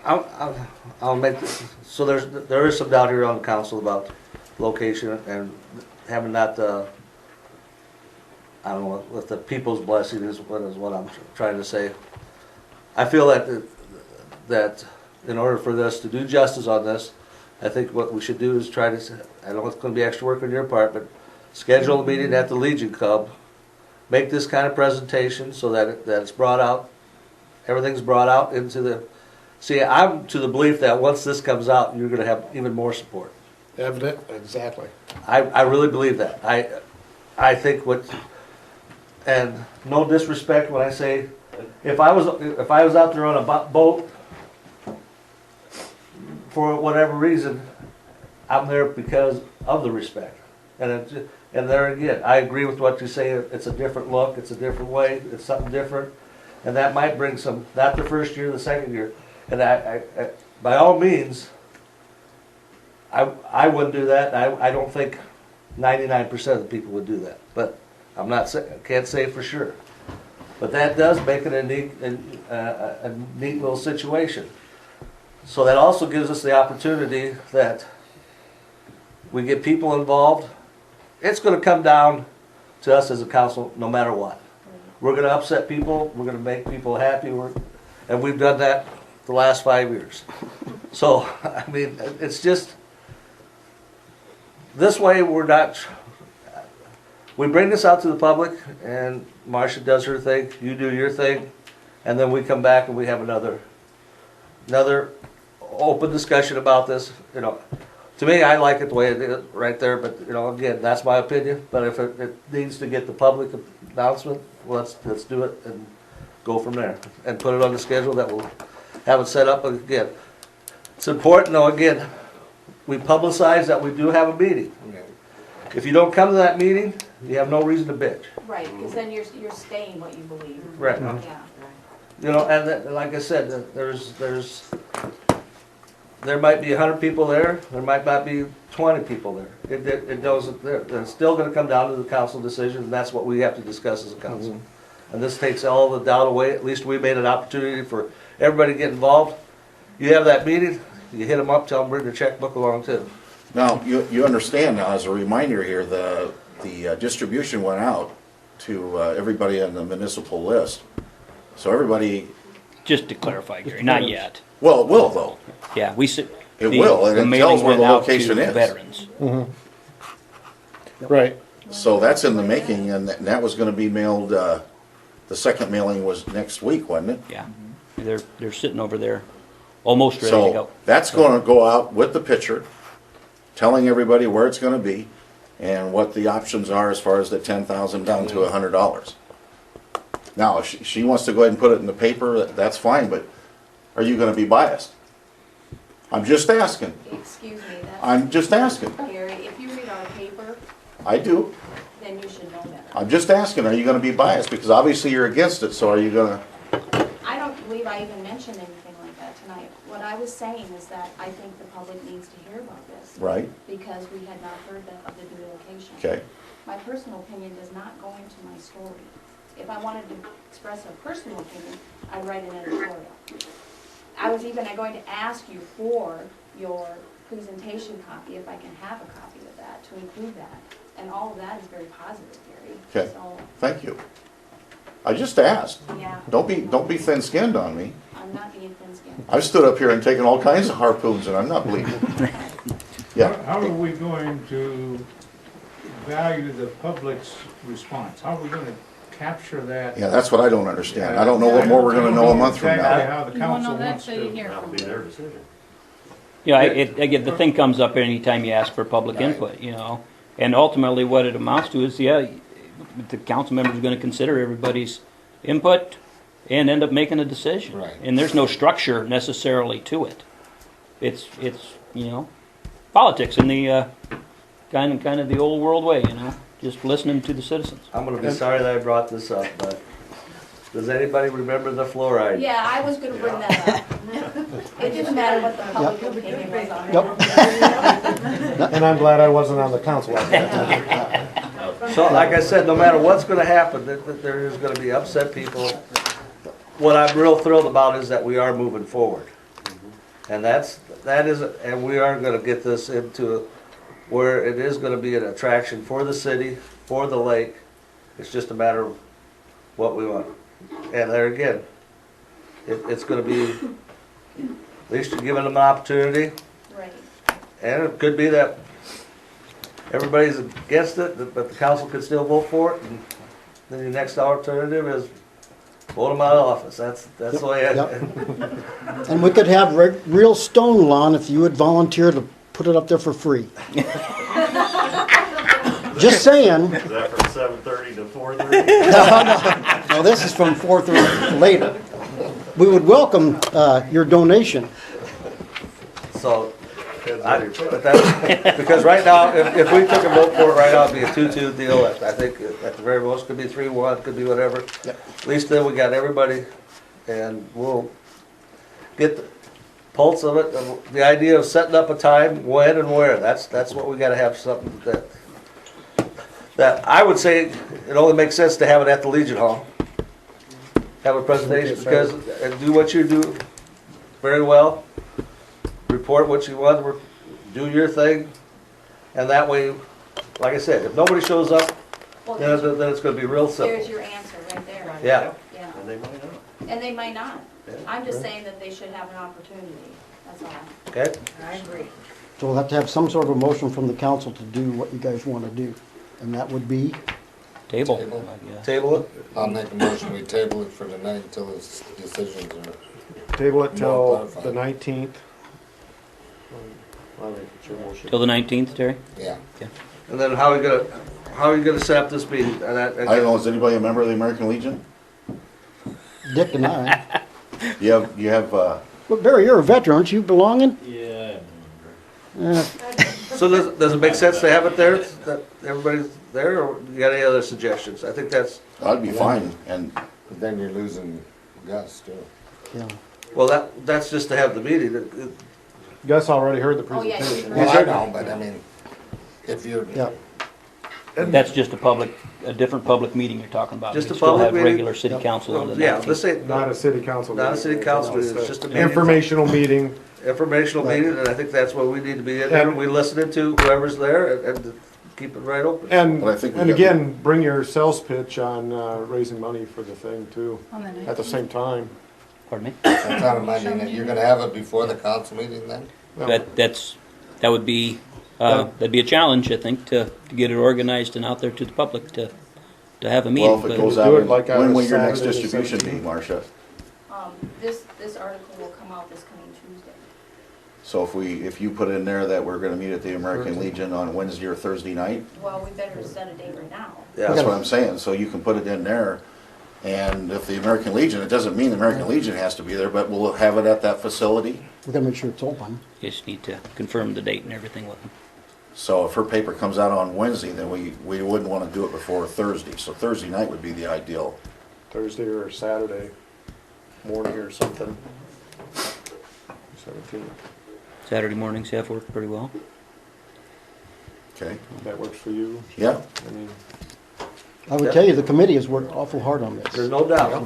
I'll make this, so there is some doubt here on the council about location and having that, I don't know, with the people's blessing is what I'm trying to say. I feel that in order for this to do justice on this, I think what we should do is try to, I know it's gonna be extra work on your part, but schedule a meeting at the Legion Club, make this kind of presentation so that it's brought out, everything's brought out into the, see, I'm to the belief that once this comes out, you're gonna have even more support. Evident, exactly. I really believe that. I think and no disrespect when I say, if I was out there on a boat, for whatever reason, I'm there because of the respect. And And there again, I agree with what you say, it's a different look, it's a different way, it's something different. And that might bring some, not the first year, the second year. And I by all means, I wouldn't do that. I don't think 99% of the people would do that. But I'm not, can't say for sure. But that does make it a neat little situation. So that also gives us the opportunity that we get people involved. It's gonna come down to us as a council no matter what. We're gonna upset people, we're gonna make people happy, and we've done that the last 5 years. So, I mean, it's just, this way we're not, we bring this out to the public and Marcia does her thing, you do your thing, and then we come back and we have another open discussion about this, you know. To me, I like it the way it is right there, but, you know, again, that's my opinion. But if it needs to get the public announcement, well, let's do it and go from there. And put it on the schedule that we'll have it set up. But again, it's important, though, again, we publicize that we do have a meeting. If you don't come to that meeting, you have no reason to bitch. Right, because then you're staying what you believe. Right. Yeah. You know, and like I said, there might be 100 people there might not be 20 people there. It doesn't, it's still gonna come down to the council decision, and that's what we have to discuss as a council. And this takes all the doubt away. At least we made an opportunity for everybody to get involved. You have that meeting, you hit them up, tell them bring their checkbook along too. Now, you understand now, as a reminder here, the distribution went out to everybody on the municipal list. So everybody, Just to clarify, Gary, not yet. well, it will though. Yeah, we said. It will, and it tells where the location is. Veterans. Right. So that's in the making, and that was gonna be mailed, the second mailing was next week, wasn't it? Yeah, they're sitting over there, almost ready to So go. that's gonna go out with the picture, telling everybody where it's gonna be and what the options are as far as the 10,000 down to $100. Now, if she wants to go ahead and put it in the paper, that's fine, but are you gonna be biased? I'm just asking. Excuse me, I'm just asking. Gary, if you read our paper, I do. then you should know better. I'm just asking, are you gonna be biased? Because obviously you're against it, so are you gonna? I don't believe I even mentioned anything like that tonight. What I was saying is that I think the public needs to hear about this. Right. Because we had not heard of the new location. Okay. My personal opinion does not go into my story. If I wanted to express a personal opinion, I'd write an editorial. I was even going to ask you for your presentation copy, if I can have a copy of that, to include that. And all of that is very positive, Gary. Okay. So, Thank you. I just asked. yeah, Don't be thin-skinned on me. I'm not being thin-skinned. I've stood up here and taken all kinds of harpoons and I'm not bleeding. Yeah. How are we going to value the public's response? How are we gonna capture that? Yeah, that's what I don't understand. I don't know what more we're gonna know a month from Exactly now. how the You won't council know that wants till you to. hear That'll from be them. their decision. Yeah, again, the thing comes up anytime you ask for public input, you know. And ultimately, what it amounts to is, yeah, the council member's gonna consider everybody's input and end up making a decision. Right. And there's no structure necessarily to it. It's you know, politics in the kind of the old world way, you know, just listening to the citizens. I'm gonna be sorry that I brought this up, but does anybody remember the fluoride? Yeah, I was gonna bring that up. It didn't matter what the public opinion was on it. Yep. And I'm glad I wasn't on the council at that time. So, like I said, no matter what's gonna happen, there is gonna be upset people. What I'm real thrilled about is that we are moving forward. And and we are gonna get this into where it is gonna be an attraction for the city, for the lake. It's just a matter of what we want. And there again, it's gonna be, at least you're giving them an opportunity. Right. And it could be that everybody's against it, but the council could still vote for it. And then your next alternative is vote them out of office. That's the way Yep. And we could have real stone lawn if you would volunteer to put it up there for free. Just saying. Is that from 7:30 to 4:30? No, this is from 4:30 later. We would welcome your donation. So, But that's, because right now, if we took a vote for it right now, it'd be a 2-2 deal. I think at the very most, could be 3-1, could be whatever. Yep. At least then we got everybody, and we'll get the pulse of it. The idea of setting up a time, when and where, that's what we gotta have something that I would say it only makes sense to have it at the Legion Hall. Have a presentation, because, and do what you do very well. Report what you want, do your thing, and that way, like I said, if nobody shows up, Well, then it's gonna be real there's simple. your answer right there. Yeah. Yeah, And they might not. and they might not. Yeah. I'm just saying that they should have an opportunity, that's all. Okay? I agree. So we'll have to have some sort of a motion from the council to do what you guys want to do. And that would be, Table. Table. Yeah. Table it? I'll make a motion, we table it for tonight until his decisions are. Table it More till clarified. the 19th. I think it's your motion. Till the 19th, Terry? Yeah. And then how are you gonna set up this meeting? And I don't know, is anybody a member of the American Legion? Dick and I. You have, But Barry, you're a veteran, aren't you belonging? Yeah, So does it make sense to have it there, that everybody's there, or you got any other suggestions? I think that's, I'd be fine, and But then you're losing Gus too. Yeah. well, that's just to have the meeting. Gus already heard the Oh, yeah, presentation. you Well, I know, but I mean, if you're. Yeah. That's just a different public meeting you're talking about. Just We'd a still public have meeting? regular city council on the 19th. Yeah, let's say, Not a city council meeting. not a city council meeting, it's just a meeting. Informational meeting. Informational meeting, and I think that's what we need to be in there. We listen to whoever's there and keep it right open. And, But I think we and got- again, bring your sales pitch on raising money for the thing too, at the same time. Pardon me? I'm trying to imagine that you're gonna have it before the council meeting then? That would be, that'd be a challenge, I think, to get it organized and out there to the public to have a meeting. well, if it but- goes Do out, it like on when a will your next Saturday the distribution 17th? be, Marcia? This article will come out this coming Tuesday. So if you put in there that we're gonna meet at the American Legion on Wednesday or Thursday night, Well, we better set a date right now. that's what I'm saying, so you can put it in there. And if the American Legion, it doesn't mean the American Legion has to be there, but we'll have it at that facility. We gotta make sure it's open. You just need to confirm the date and everything with them. So if her paper comes out on Wednesday, then we wouldn't wanna do it before Thursday, so Thursday night would be the ideal. Thursday or Saturday morning or something. 17th. Saturday mornings have worked pretty well. Okay, That works for you? yeah, I mean, I would tell you, the committee has worked awful hard on this. There's no doubt,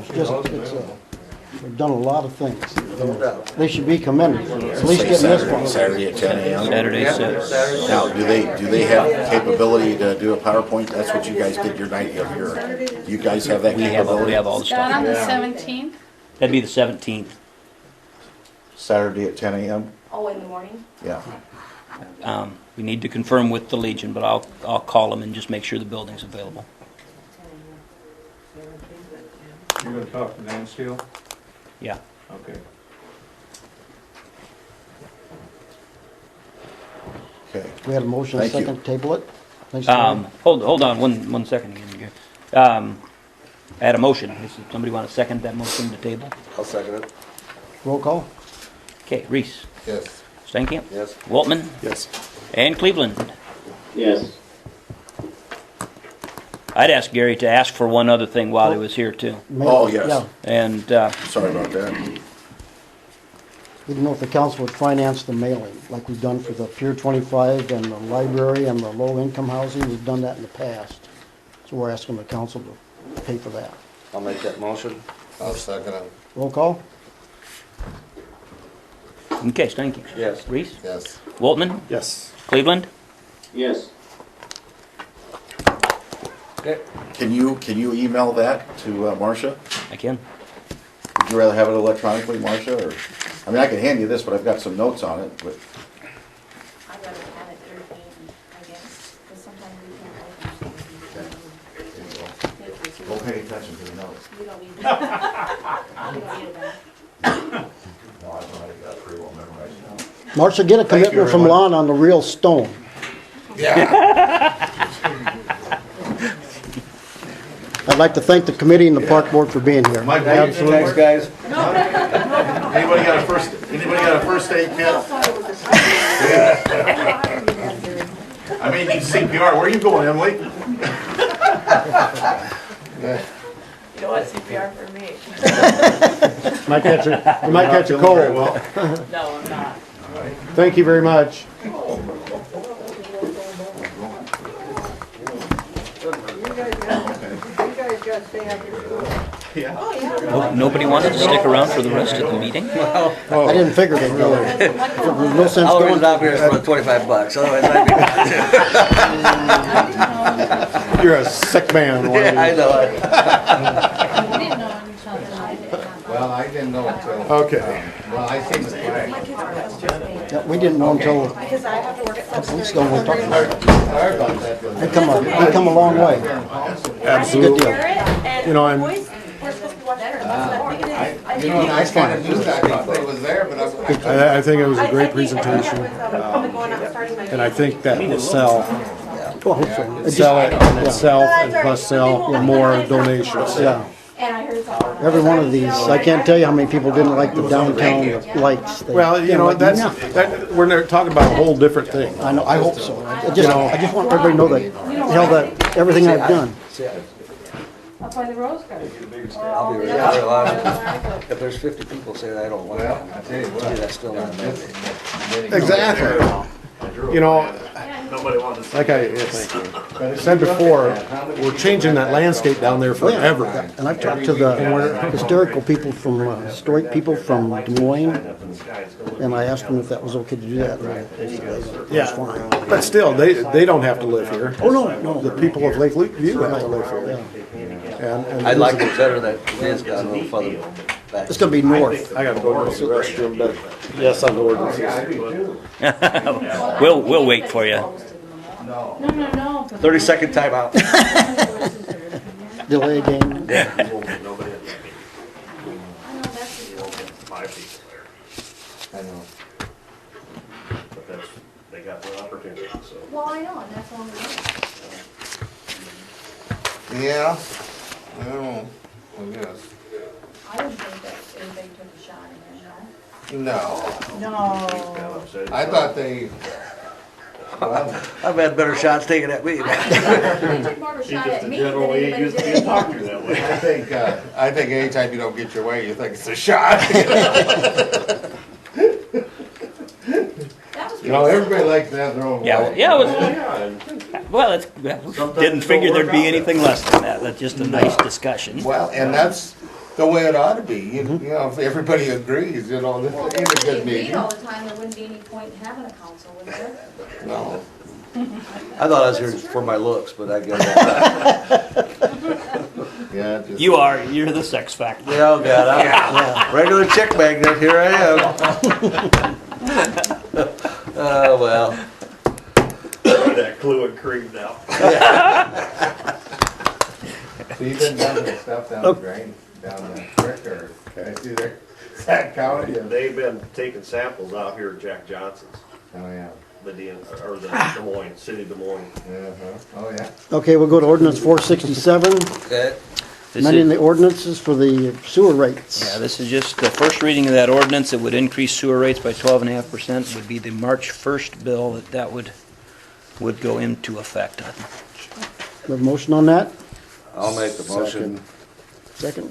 We've done a lot of things. no doubt. They should be commended for at least say getting this Saturday, one. Saturday at 10 a.m. Saturday, Yeah, Saturday. Saturday. Now, do they have capability to do a PowerPoint? That's what you guys did your night of your, you guys have that We capability? have all the Start on stuff. the 17th? That'd be the 17th. Saturday at 10 a.m.? Oh, in the morning? Yeah. We need to confirm with the Legion, but I'll call them and just make sure the building's available. You're gonna talk to Dan Steele? Yeah. Okay. Okay. We had a motion, a Thank you. second, table it. Thanks, Tom. Hold on one second again. I had a motion. Does somebody want to second that motion to table? I'll second it. Roll call? Okay, Reese, Yes. Stankamp, Yes. Waltman, yes. and Cleveland. Yes. I'd ask Gary to ask for one other thing while he was here too. Oh, yes. Yeah. And Sorry about that. We didn't know if the council would finance the mailing, like we've done for the Pier 25 and the library and the low-income housing. We've done that in the past. So we're asking the council to pay for that. I'll make that motion. I'll second it. Roll call? okay, Stankamp. Yes. Reese, Yes. Waltman, Yes. Cleveland. Yes. Okay. Can you email that to Marcia? I can. Would you rather have it electronically, Marcia, or, I mean, I can hand you this, but I've got some notes on it, but, I'd rather have it Thursday, I guess, because sometimes we can't open. don't pay attention to the notes. You don't need that. You don't need it back. No, I've already got it pretty well memorized now. Marcia, get a Thank you, commitment from everyone. Lon on the real stone. I'd like to thank the committee and the park board for being here. Thanks, guys. Anybody got a first aid kit? I may need CPR. Where are you going, Emily? You don't want CPR for me. You might catch a cold. No, I'm not. Thank you very much. Nobody wanted to stick around for the rest of the meeting? I didn't figure they'd really. There was no sense I'll going. run out here for the $25, otherwise I'd be. You're a sick man. Yeah, I know it. Well, I didn't know until, Okay. well, I seen the flag. Yeah, we didn't know until a Because I have to work at couple weeks ago, we talked about it. Sorry about that. They come a long way. Absolutely. And You know, and- boys, we're supposed to be watching it. That's what I think it is. You know, and I kinda knew that, it was there, but I think it was a great I think presentation, that was, going out and starting my and I think that will sell Oh, I hope so. It it in just- itself, and plus sell more donations. Yeah, And I heard something. every one of these, I can't tell you how many people didn't like the downtown lights. They Well, you didn't know, like that's, nothing. we're talking about a whole different thing. I know, I hope so. I just want everybody to know that, hell, that, everything I've done. Up by the rose garden. I'll be really honest. If there's 50 people saying I don't like it, to me, that's still not bad. Exactly. You know, like I said before, we're changing that landscape down there forever. And I've talked to the historical people from, historic people from Des Moines, and I asked them if that was okay to do that. And they said it was Yeah, fine. but still, they don't have to live here. Oh, no. The people of Lake View have to live here. Yeah. And I like it better that it is got a little further back. It's gonna be north. I gotta go to the restroom, but yes, on the ordinance. We'll wait for you. No, no, no. 30-second timeout. Delay game. I know. But that's, they got their opportunity, so. Well, I know, and that's all we want. Yeah, I don't know, I guess. I would think that anybody took a shot in there, No, no? I thought they, I've had better shots taken at me. No. Took more of a shot at me than Generally, anybody used to did be at talked you. to that way. I think anytime you don't get your way, you think it's a shot. That was You know, everybody likes to have their own way. Yeah, well, didn't figure there'd be anything less than that. That's just a nice discussion. Well, and that's the way it ought to be, you know, if everybody agrees, you know, this Well, ain't a good if we agreed meeting. all the time, there wouldn't be any point in having a council, would there? No. I thought I was here for my looks, but I guess. Yeah, just. You're the sex factor. Yeah, oh God, I'm regular chick magnet, here I am. Oh, well. That clue and cream now. So you've been down the stuff down the drain, down the creek, or, I see there, Sac County, and, They've been taking samples out here at Jack Johnson's, oh, yeah. the or the Des Moines, city of Des Moines. Oh, yeah. Okay, we'll go to ordinance 467, Okay. This amending is, the ordinances for the sewer rates. yeah, this is just the first reading of that ordinance. It would increase sewer rates by 12.5%. Would be the March 1st bill that would go into effect. We have a motion on that? I'll make the motion. Second,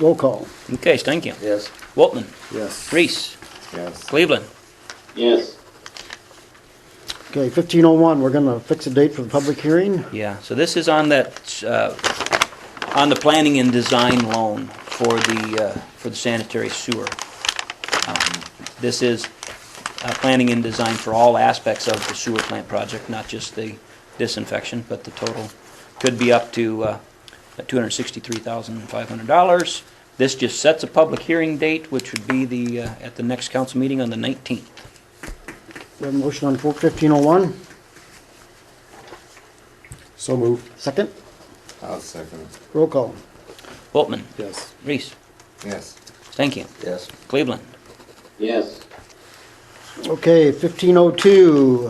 roll call. Okay, thank you. Yes. Waltman, Yes. Reese, Yes. Cleveland. Yes. Okay, 1501, we're gonna fix a date for the public hearing. Yeah, so this is on that, on the planning and design loan for the sanitary sewer. This is planning and design for all aspects of the sewer plant project, not just the disinfection, but the total could be up to $263,500. This just sets a public hearing date, which would be at the next council meeting on the 19th. We have a motion on 1501. So moved. Second, I'll second it. roll call. Waltman, Yes. Reese, Yes. Stankin, Yes. Cleveland. Yes. Okay, 1502,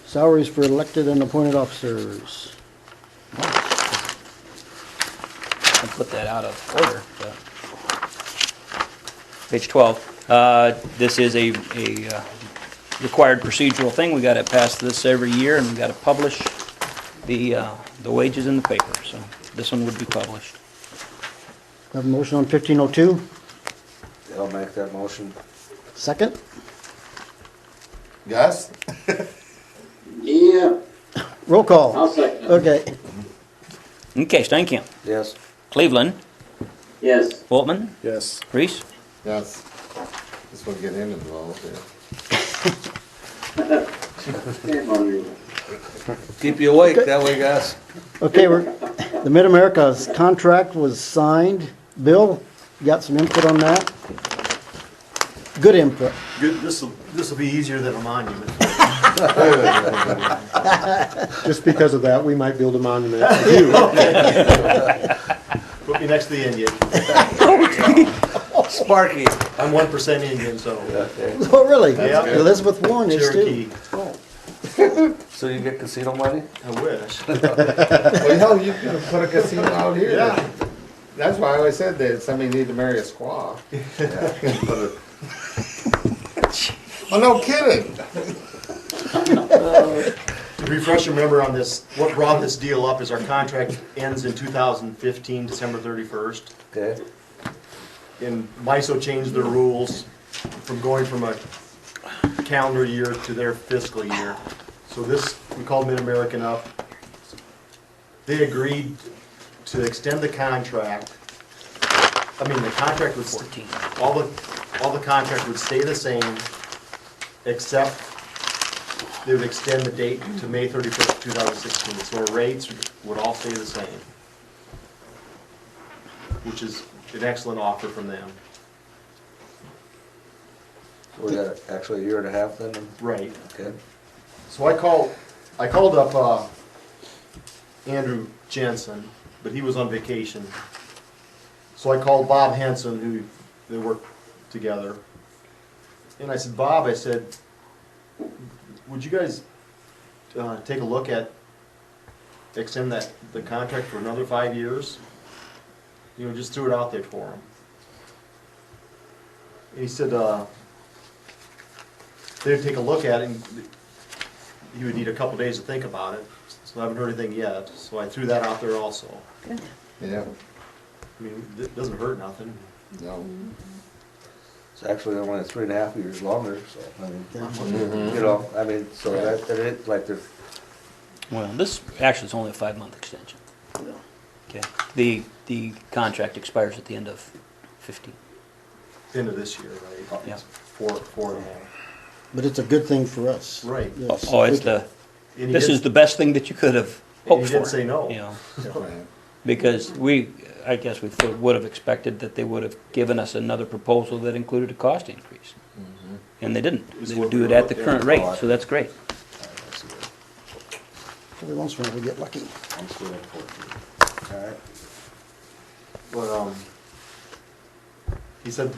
salaries for elected and appointed officers. I'll put that out of order. But. Page 12. This is a required procedural thing. We gotta pass this every year and we gotta publish the wages in the paper, so this one would be published. Have a motion on 1502, I'll make that motion. second? Gus? Yeah, Roll call. I'll second it. Okay. Okay, Steinkamp, Yes. Cleveland, Yes. Waltman, Yes. Reese. Yes. This will get him involved here. Shame on you. Keep you awake that way, guys. Okay, the Mid-America's contract was signed. Bill, you got some input on that? Good input. Good, this'll be easier than a monument. Just because of that, we might build a monument to you. Put me next to the Indian. Sparky. I'm 1% Indian, so. Oh, really? Yeah. Elizabeth Warren is Cherokee. too. Oh. So you get casino money? I wish. Well, hell, you could put a casino out here. Yeah. That's why I always said that somebody need to marry a squaw. Oh, no kidding. Refresh your memory on this. What brought this deal up is our contract ends in 2015, December 31st. Okay. And MISO changed their rules from going from a calendar year to their fiscal year. So this, we called Mid-American up. They agreed to extend the contract. I mean, the contract was, all the contract would stay the same, except they would extend the date to May 31st, 2016. So our rates would all stay the same, which is an excellent offer from them. We got actually a year and a half then? Right. Okay. So I called up Andrew Jensen, but he was on vacation. So I called Bob Henson, who they work together. And I said, Bob, I said, would you guys take a look at extend the contract for another 5 years? You know, just threw it out there for him. And he said they'd take a look at it, and he would need a couple days to think about it. So I haven't heard anything yet. So I threw that out there also. Yeah, I mean, it doesn't hurt nothing. no. It's actually only 3.5 years longer, so, I mean, you know, I mean, so that it, like, there's, Well, this actually is only a 5-month extension. Okay. The contract expires at the end of 15. End of this year, right? Yeah. Four and a half. But it's a good thing for us. Right. Yes. Oh, it's And he this did- is the best thing that you could have and hoped he for. didn't say no. You know, Right. because I guess we would have expected that they would have given us another proposal that included a cost increase. And they didn't. Is They what would do we it were at the looking current at. rate, so that's great. Every once in a while we get lucky. I'm still at 14. All right. But he said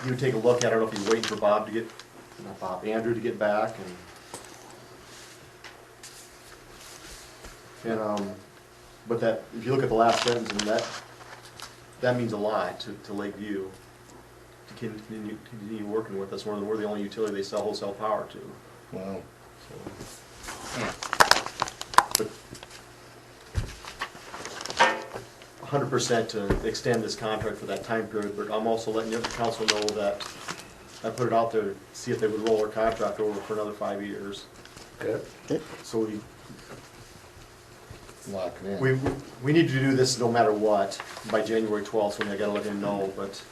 he would take a look at it. I don't know if he's waiting for Bob to get, not Bob, Andrew to get back and but that, if you look at the last sentence, and that means a lot to Lakeview to continue working with us. We're the only utility they sell wholesale power to. Well, But 100% to extend this contract for that time period, but I'm also letting the council know that I put it out there to see if they would roll our contract over for another 5 years. Okay. So lock it in. we need to do this no matter what, by January 12th, when I gotta let him know, but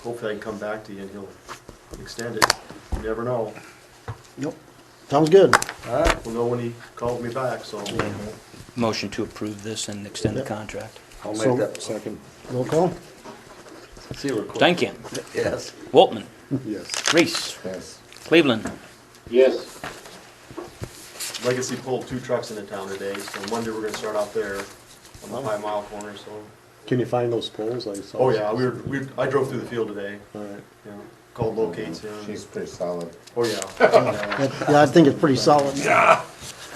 hopefully I can come back to you and he'll extend it. You never know. Yep. Sounds good. All right. We'll know when he calls me back, so. Motion to approve this and extend the Yep. contract. I'll So- make that. Second. Roll call? See, we're quick. Steinkamp, Yes. Waltman, Yes. Reese, Yes. Cleveland. Yes. Legacy pulled 2 trucks into town today, so Monday we're gonna start out there on the 5 Mile corner, so. Can you find those poles I saw? Oh, yeah, I drove through the field today, All right. you know, called locates, yeah. She's pretty solid. Oh, yeah. Yeah, I think it's pretty solid. Yeah.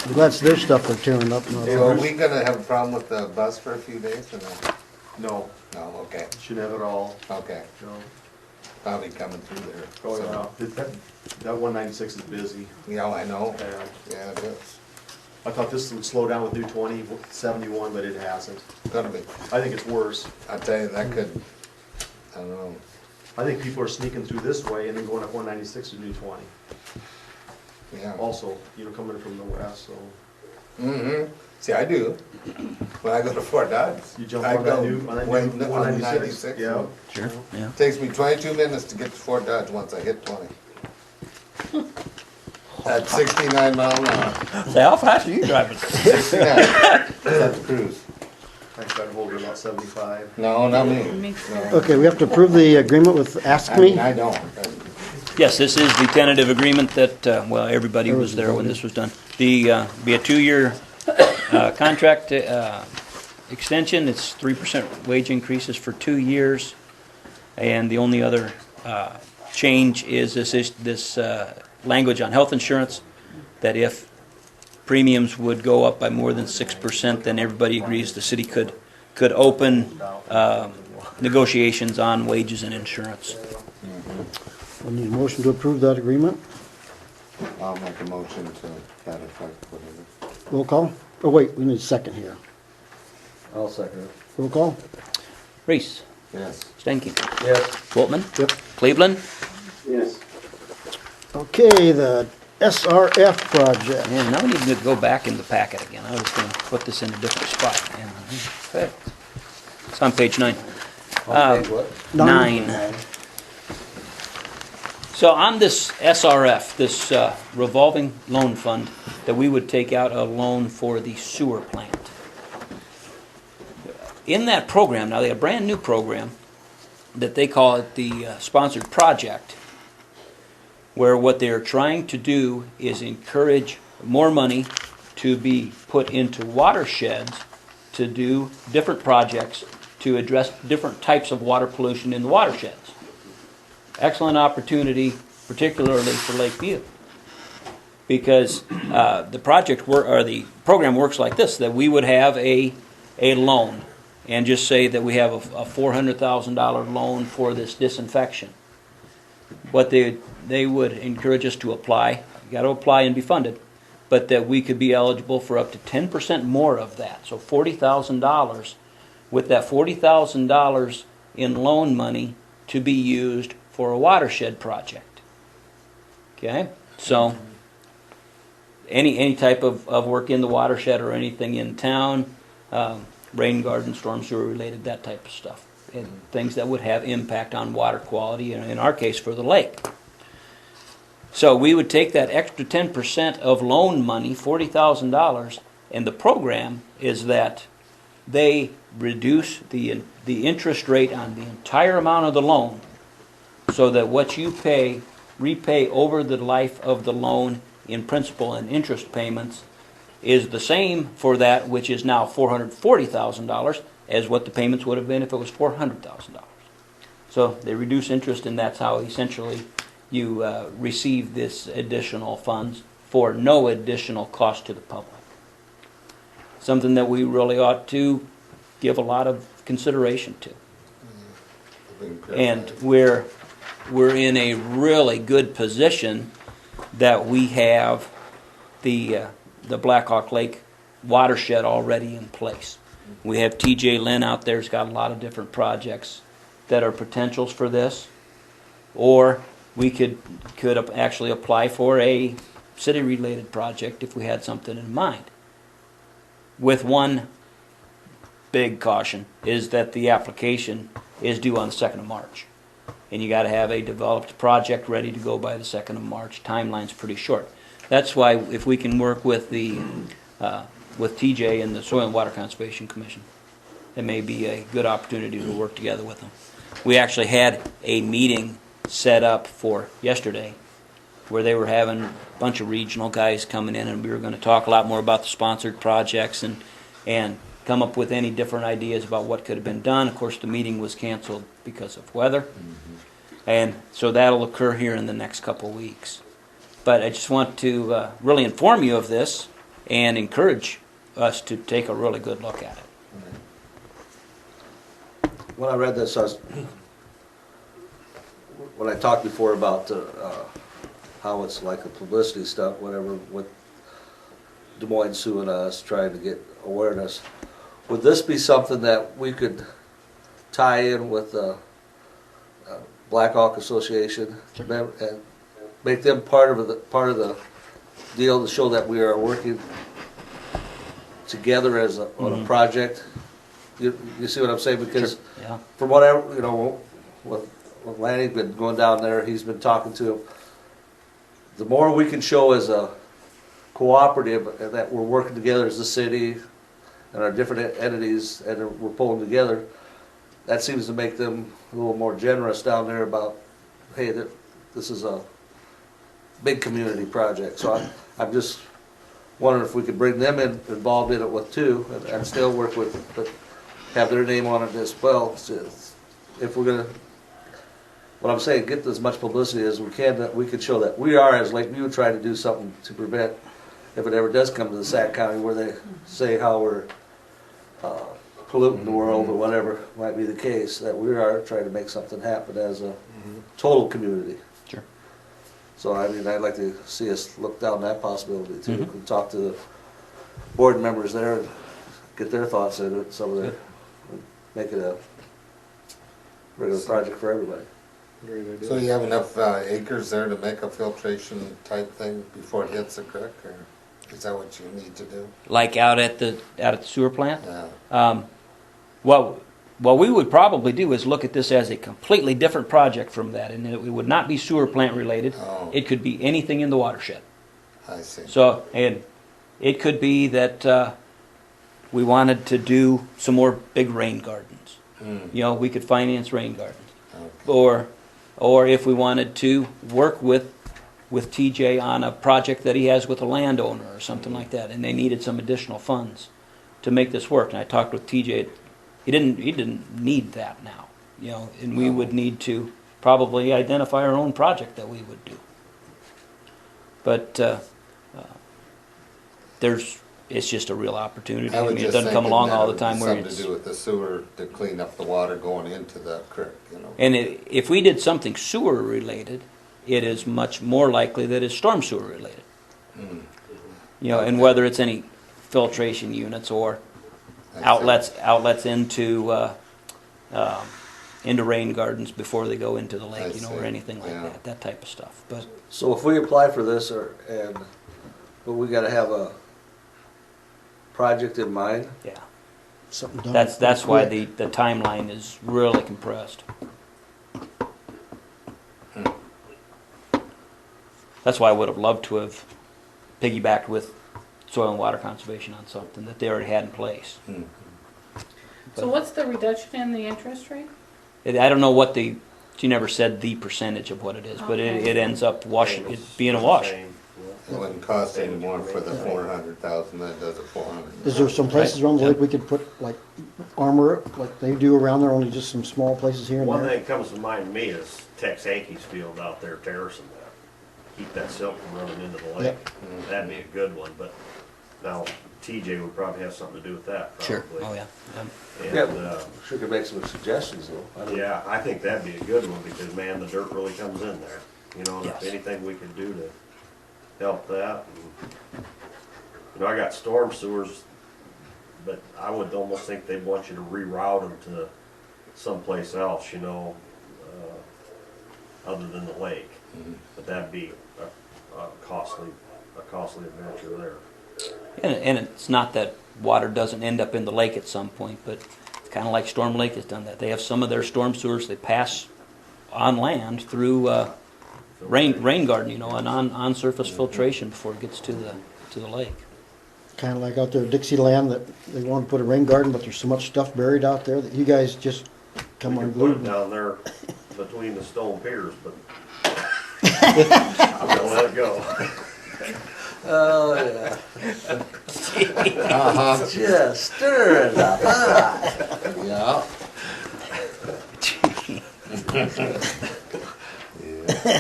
I'm glad it's their stuff they're tearing up. not Hey, ours. are we gonna have a problem with the bus for a few days or no? No, No, okay, shouldn't have it all, okay. you know. probably coming through there. Oh, yeah, that 196 is busy. Yeah, I know. And Yeah, it is. I thought this would slow down with new 2071, but it hasn't. Gonna be. I think it's worse. I tell you, that could, I don't know. I think people are sneaking through this way and then going up 196 to new 20. Yeah. Also, coming from the west, so. Mm-hmm. See, I do. When I go to Fort Dodge. You jump I on that go new, on that way- new on 196? Yeah. Sure, yeah. Takes me 22 minutes to get to Fort Dodge once I hit 20. At 69 mile an hour. Say, how fast are you driving? 69. That's the cruise. I try to hold it about 75. No, not me. No. Okay, we have to approve the agreement with Ask I mean, Me. I don't. Yes, this is the tentative agreement that, well, everybody was there when this was done. The, be a 2-year contract extension. It's 3% wage increases for 2 years. And the only other change is this language on health insurance, that if premiums would go up by more than 6%, then everybody agrees the city could open negotiations on wages and insurance. We need a motion to approve that agreement. I'll make a motion to that effect, whatever. Roll call. Oh, wait, we need a second here. I'll second it. Roll call. Reese, Yes. Stenking, Yes. Woltman, Yep. Cleveland. Yes. Okay, the SRF project. Yeah, now we need to go back in the packet again. I was going to put this in a different spot. Okay. It's on page 9. On page what? 9. So on this SRF, this revolving loan fund, that we would take out a loan for the sewer plant. In that program, now they have a brand new program that they call it the sponsored project, where what they're trying to do is encourage more money to be put into watersheds to do different projects to address different types of water pollution in the watersheds. Excellent opportunity, particularly for Lakeview, because the program works like this: that we would have a loan, and just say that we have a $400,000 loan for this disinfection. What they would encourage us to apply, you got to apply and be funded, but that we could be eligible for up to 10% more of that. So $40,000, with that $40,000 in loan money to be used for a watershed project. Okay? So any type of work in the watershed or anything in town, rain garden, storm sewer related, that type of stuff. And things that would have impact on water quality, and in our case for the lake. So we would take that extra 10% of loan money, $40,000, and the program is that they reduce the interest rate on the entire amount of the loan, so that what you repay over the life of the loan in principal and interest payments is the same for that, which is now $440,000, as what the payments would have been if it was $400,000. So they reduce interest, and that's how essentially you receive this additional funds for no additional cost to the public. Something that we really ought to give a lot of consideration to. And we're in a really good position that we have the Blackhawk Lake watershed already in place. We have TJ Lynn out there who's got a lot of different projects that are potentials for this. Or we could actually apply for a city-related project if we had something in mind. With one big caution, is that the application is due on the 2nd of March. And you got to have a developed project ready to go by the 2nd of March. Timeline's pretty short. That's why if we can work with with TJ and the Soil and Water Conservation Commission, it may be a good opportunity to work together with them. We actually had a meeting set up for yesterday where they were having a bunch of regional guys coming in, and we were going to talk a lot more about the sponsored projects and come up with any different ideas about what could have been done. Of course, the meeting was canceled because of weather. And so that'll occur here in the next couple of weeks. But I just want to really inform you of this and encourage us to take a really good look at it. When I read this, when I talked before about, how it's like the publicity stuff, whatever, with Des Moines suing us, trying to get awareness, would this be something that we could tie in with the Black Hawk Association and make them part of the deal to show that we are working together as on a project? You see what I'm saying? Because Yeah. from what I, with Lanny been going down there, he's been talking to him. The more we can show as a cooperative and that we're working together as a city and our different entities and we're pulling together, that seems to make them a little more generous down there about, hey, this is a big community project. So I'm just wondering if we could bring them involved in it with too, and still work with, but have their name on it as well. So if we're gonna, what I'm saying, get as much publicity as we can, that we could show that we are, as Lakeview, trying to do something to prevent, if it ever does come to the Sac County, where they say how we're polluting the world or whatever might be the case, that we are trying to make something happen as a total community. Sure. So I mean, I'd like to see us look down that possibility too, and talk to the board members there and get their thoughts in it, some of their, make it a regular project for everybody. Great idea. So you have enough acres there to make a filtration type thing before it hits the creek, or is that what you need to do? Like out at the sewer plant? Yeah. Well, what we would probably do is look at this as a completely different project from that, and it would not be sewer plant related. Oh. It could be anything in the watershed. I see. So, and it could be that we wanted to do some more big rain gardens. You know, we could finance rain gardens. Okay. Or if we wanted to work with TJ on a project that he has with a landowner or something like that, and they needed some additional funds to make this work. And I talked with TJ. He didn't need that now, you know, and we would need to probably identify our own project that we would do. But it's just a real opportunity. I I was mean, it just doesn't come thinking along that all it the would time be where something it's. to do with the sewer to clean up the water going into the creek, you know. And if we did something sewer related, it is much more likely that it's storm sewer related. You know, and whether it's any filtration units or outlets into rain gardens before they go into the lake, you know, or anything like that type of stuff. But So if we apply for this, but we gotta have a project in mind. yeah, Something done. that's why quick. the timeline is really compressed. That's why I would have loved to have piggybacked with Soil and Water Conservation on something that they already had in place. So what's the reduction in the interest rate? I don't know what she never said the percentage of what it is, but it ends up it being a wash. It wouldn't cost any more for the 400,000 than it does at 400. Is there some places around the lake we could put, like, armor it, like they do around there, only just some small places here and One there? thing that comes to mind to me is Tex Hanky's field out there terracing that. Keep that silt from running into the lake. That'd be a good one, but now TJ would probably have something to do with that, probably. Sure. Oh yeah. Yeah, sure could make some suggestions though. Yeah, I think that'd be a good one, because man, the dirt really comes in there. You know, and Yes. if anything we could do to help that. I got storm sewers, but I would almost think they'd want you to reroute them to someplace else, you know, other than the lake. But that'd be a costly adventure there. And it's not that water doesn't end up in the lake at some point, but it's kind of like Storm Lake has done that. They have some of their storm sewers they pass on land through rain garden, you know, an on surface filtration before it gets to the lake. Kind of like out there at Dixieland, that they want to put a rain garden, but there's so much stuff buried out there that you guys just come We could put it unglued. down there between the stone piers, but I'm gonna let it go. Oh, yeah. Just stirring the pot. Yeah.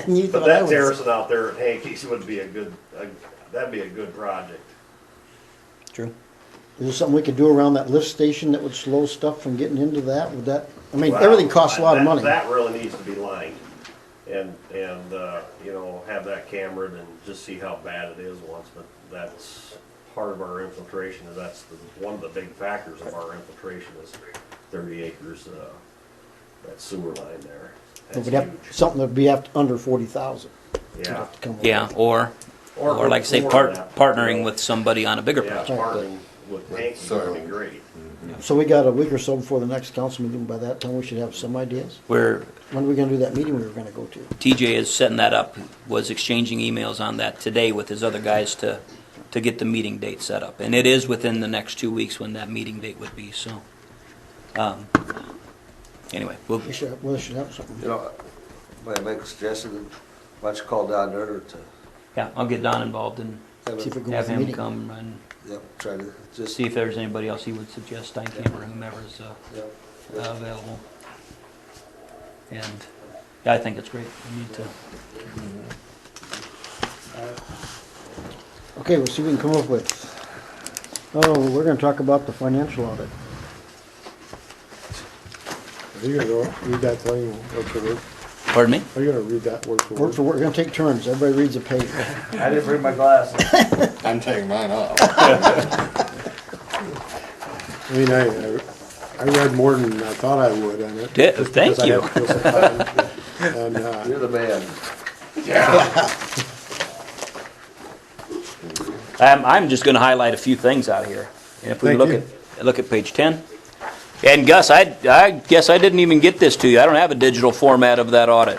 You But thought I that was- terracing out there at Hanky's would be that'd be a good project. True. Is there something we could do around that lift station that would slow stuff from getting into that? Would that, I mean, Well, everything costs a lot of that- money. That really needs to be lined. you know, have that cambered and just see how bad it is once, but that's part of our infiltration, and that's one of the big factors of our infiltration is 30 acres, that sewer line there. That's We'd have huge. something that'd be under 40,000. Yeah. Yeah, or like I say, before that. partnering with somebody on a bigger Yeah, project. partnering with Hank would be great. So we got a week or so before the next council meeting. By that time, we should have some ideas. Where When are we gonna do that meeting we were gonna go to? TJ is setting that up, was exchanging emails on that today with his other guys to get the meeting date set up. And it is within the next 2 weeks when that meeting date would be, so. Anyway, We should have something. You know, might I make a suggestion, why don't you call Don Nerder to, yeah, I'll get Don involved and See if it goes have to the him meeting. come and yep, try to just, see if there's anybody else he would suggest, Steinkamp or whomever's yep. available. And, yeah, I think it's great. We need to. Okay, we'll see what we can come up with. Oh, we're gonna talk about the financial audit. Are you gonna go read that thing word for word? Pardon me? Are you gonna read that word for Word word? for word, we're gonna take turns. Everybody reads a page. I didn't bring my glasses. I'm taking mine off. I mean, I read more than I thought I would on it. Yeah, just thank because I you. had to kill some time. And, You're the man. I'm just going to highlight a few things out here. And if we Thank look at page 10. And Gus, I guess I didn't even get this to you. I don't have a digital format of that audit.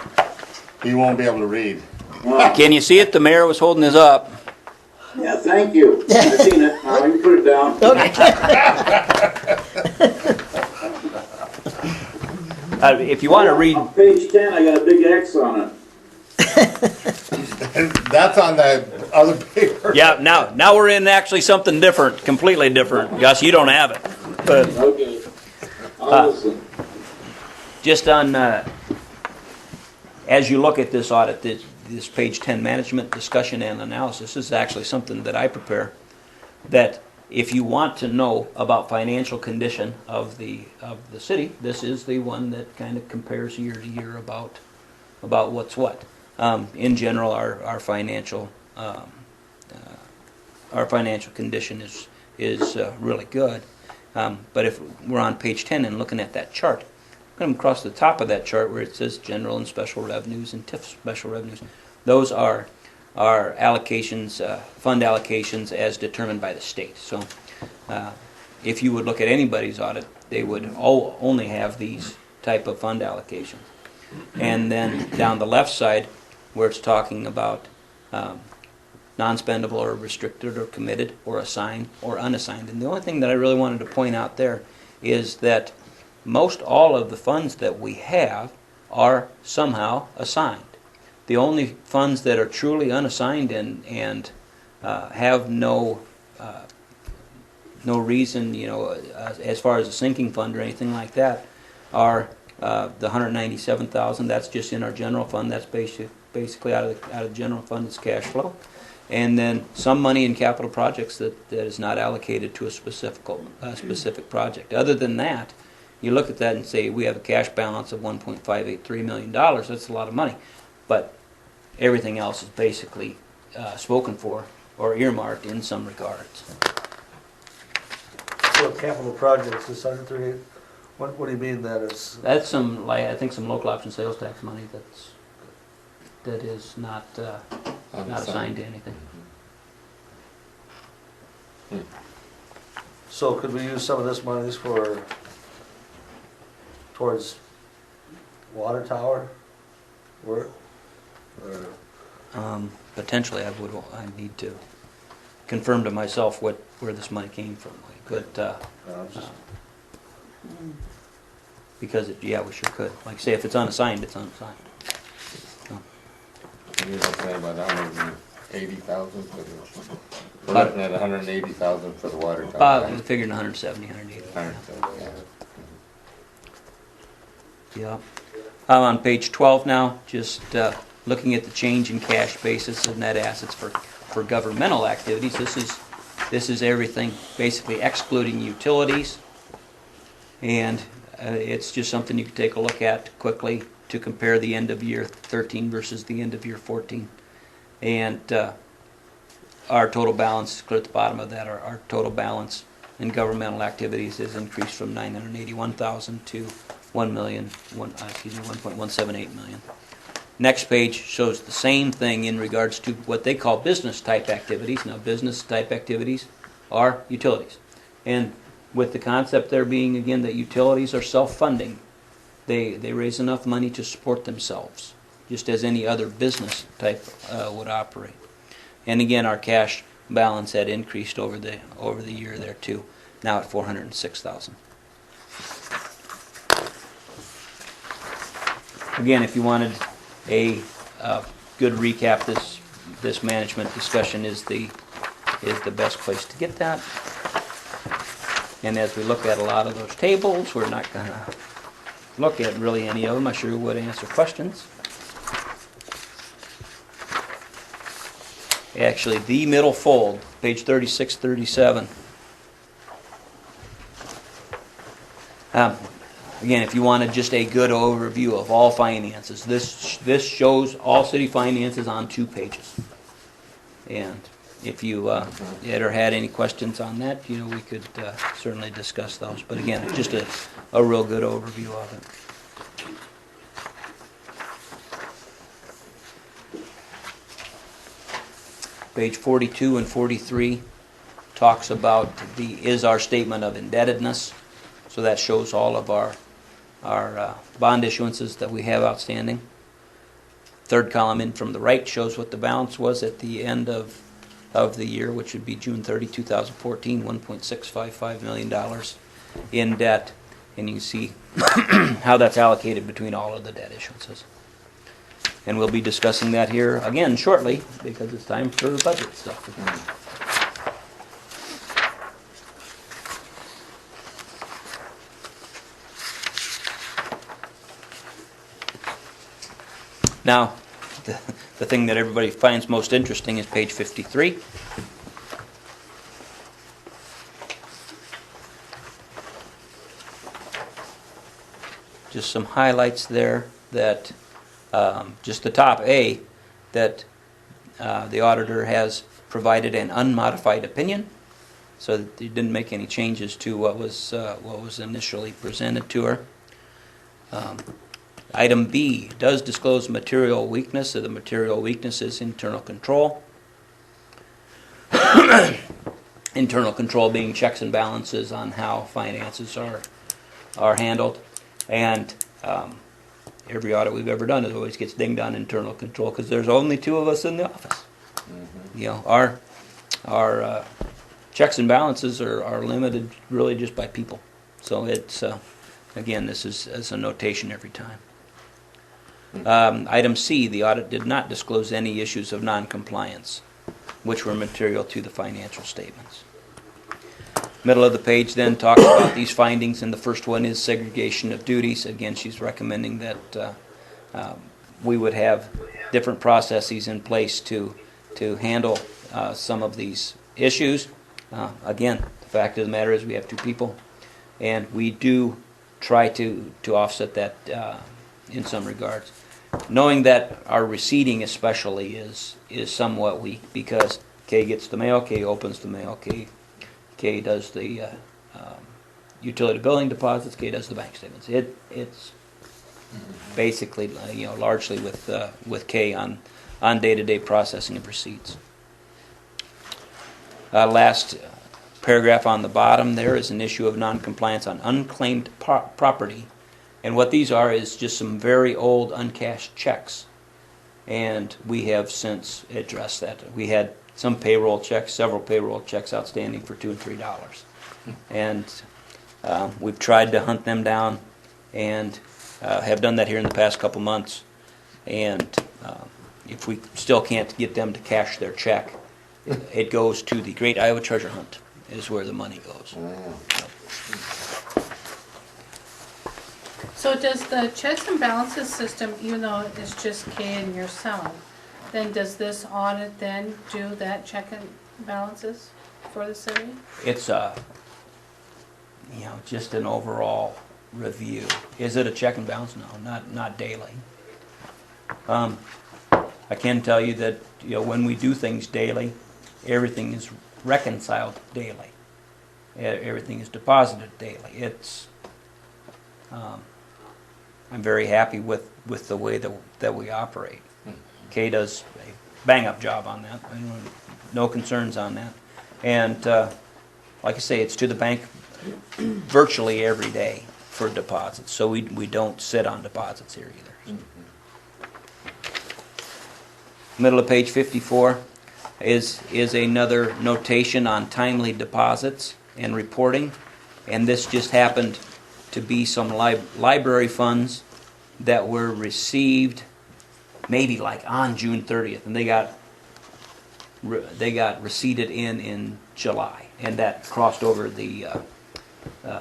You won't be able to read. Can you see it? The mayor was holding his up. Yeah, thank you. I've seen it. Now you can put it down. If you want to read, On page 10, I got a big X on it. That's on the other paper. yeah, now we're in actually something different, completely different. Gus, you don't have it. But Okay. I'll listen. just on, as you look at this audit, this page 10, management discussion and analysis, this is actually something that I prepare, that if you want to know about financial condition of the city, this is the one that kind of compares year to year about what's what. In general, our financial condition is really good. But if we're on page 10 and looking at that chart, come across the top of that chart where it says general and special revenues and TIF special revenues. Those are allocations, fund allocations as determined by the state. So if you would look at anybody's audit, they would only have these type of fund allocations. And then down the left side, where it's talking about non-spendable or restricted or committed or assigned or unassigned. And the only thing that I really wanted to point out there is that most all of the funds that we have are somehow assigned. The only funds that are truly unassigned and have no reason, as far as a sinking fund or anything like that, are the $197,000. That's just in our general fund. That's basically out of the general fund. It's cash flow, and then some money in capital projects that is not allocated to a specific project. Other than that, you look at that and say we have a cash balance of $1.583 million. That's a lot of money, but everything else is basically spoken for or earmarked in some regards. So capital projects, this 138, what do you mean that is? That's I think some local option sales tax money that is not assigned to anything. So could we use some of this money towards water tower work? Or Potentially, I need to confirm to myself where this money came from. Because we sure could. Like say, if it's unassigned, it's unassigned. You're looking at about 180,000 we're looking at 180,000 for the water tower. We figured 170, 180. 170, yeah. Yeah. I'm on page 12 now, just looking at the change in cash basis of net assets for governmental activities. This is everything basically excluding utilities, and it's just something you can take a look at quickly. to compare the end of year 13 versus the end of year 14. And our total balance, clear at the bottom of that, our total balance in governmental activities is increased from 981,000 to 1.178 million. Next page shows the same thing in regards to what they call business type activities. Now, business type activities are utilities. And with the concept there being, again, that utilities are self-funding, they raise enough money to support themselves, just as any other business type would operate. And again, our cash balance had increased over the year there too, now at 406,000. Again, if you wanted a good recap, this management discussion is the best place to get that. And as we look at a lot of those tables, we're not going to look at really any of them. I sure would answer questions. Actually, the middle fold, page 36, 37. Again, if you wanted just a good overview of all finances, this shows all city finances on 2 pages. And if you ever had any questions on that, we could certainly discuss those. But again, just a real good overview of it. Page 42 and 43 talks about is our statement of indebtedness. So that shows all of our bond issuances that we have outstanding. Third column in from the right shows what the balance was at the end of the year, which would be June 30, 2014, $1.655 million in debt. And you can see how that's allocated between all of the debt issuances. And we'll be discussing that here again shortly because it's time for the budget stuff again. Now, the thing that everybody finds most interesting is page 53. Just some highlights there that just the top A, that the auditor has provided an unmodified opinion, so that he didn't make any changes to what was initially presented to her. Item B does disclose material weakness, so the material weakness is internal control. Internal control being checks and balances on how finances are handled. And every audit we've ever done, it always gets dinged on internal control because there's only 2 of us in the office. Mm-hmm. Our checks and balances are limited really just by people. So it's, again, this is as a notation every time. Item C, the audit did not disclose any issues of non-compliance, which were material to the financial statements. Middle of the page then talks about these findings, and the first one is segregation of duties. Again, she's recommending that we would have different processes in place to handle some of these issues. Again, the fact of the matter is we have 2 people, and we do try to offset that in some regards. Knowing that our receipting especially is somewhat weak because Kay gets the mail, Kay opens the mail, Kay does the utility billing deposits, Kay does the bank statements. It's basically largely with Kay on day-to-day processing of receipts. Last paragraph on the bottom there is an issue of non-compliance on unclaimed property. And what these are is just some very old uncashed checks. And we have since addressed that. We had some payroll checks, several payroll checks outstanding for $2 and $3. And we've tried to hunt them down and have done that here in the past couple months. And if we still can't get them to cash their check, it goes to the Great Iowa Treasure Hunt is where the money goes. So does the checks and balances system, even though it's just Kay and yourself, then does this audit then do that check and balances for the city? It's just an overall review. Is it a check and balance? No, not daily. I can tell you that, when we do things daily, everything is reconciled daily. Everything is deposited daily. I'm very happy with the way that we operate. Kay does a bang-up job on that. No concerns on that. And like I say, it's to the bank virtually every day for deposits. So we don't sit on deposits here either. Middle of page 54 is another notation on timely deposits and reporting. And this just happened to be some library funds that were received maybe like on June 30th, and they got receipted in July, and that crossed over the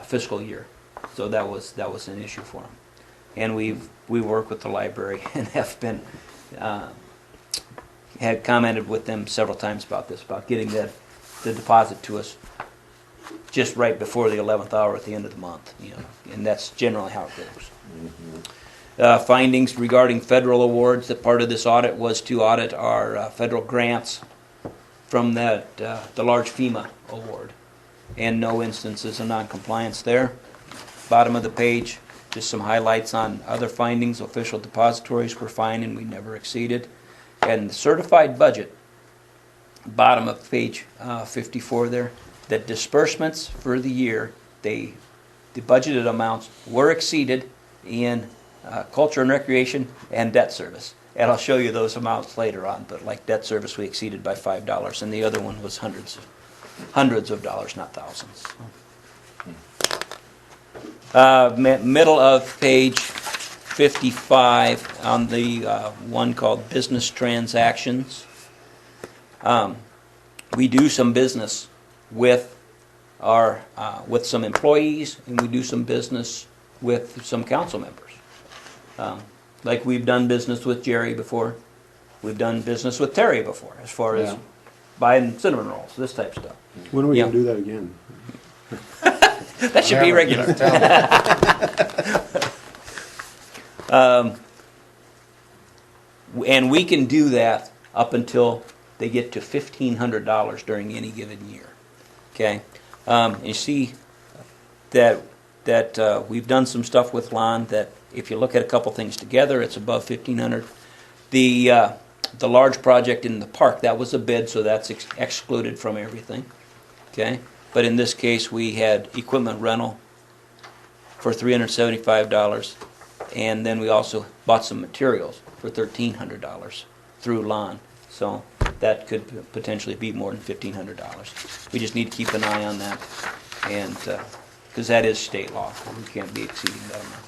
fiscal year. So that was an issue for them. And we work with the library and have been had commented with them several times about this, about getting the deposit to us just right before the 11th hour at the end of the month, and that's generally how it goes. Findings regarding federal awards. That part of this audit was to audit our federal grants from the large FEMA award, and no instances of non-compliance there. Bottom of the page, just some highlights on other findings. Official depositories were fine and we never exceeded. And the certified budget, bottom of page 54 there, that disbursements for the year, the budgeted amounts were exceeded in culture and recreation and debt service. And I'll show you those amounts later on, but like debt service we exceeded by $5, and the other one was hundreds of dollars, not thousands. Middle of page 55 on the one called business transactions. We do some business with with some employees, and we do some business with some council members. Like we've done business with Jerry before. We've done business with Terry before, as far as buying cinnamon rolls, this type of stuff. When are we going to do that again? That should be regular. And we can do that up until they get to $1,500 during any given year. Okay, you see that we've done some stuff with Lon that if you look at a couple things together, it's above $1,500. The large project in the park, that was a bid, so that's excluded from everything. Okay, but in this case, we had equipment rental for $375, and then we also bought some materials for $1,300 through Lon. So that could potentially be more than $1,500. We just need to keep an eye on that, and because that is state law, we can't be exceeding that amount.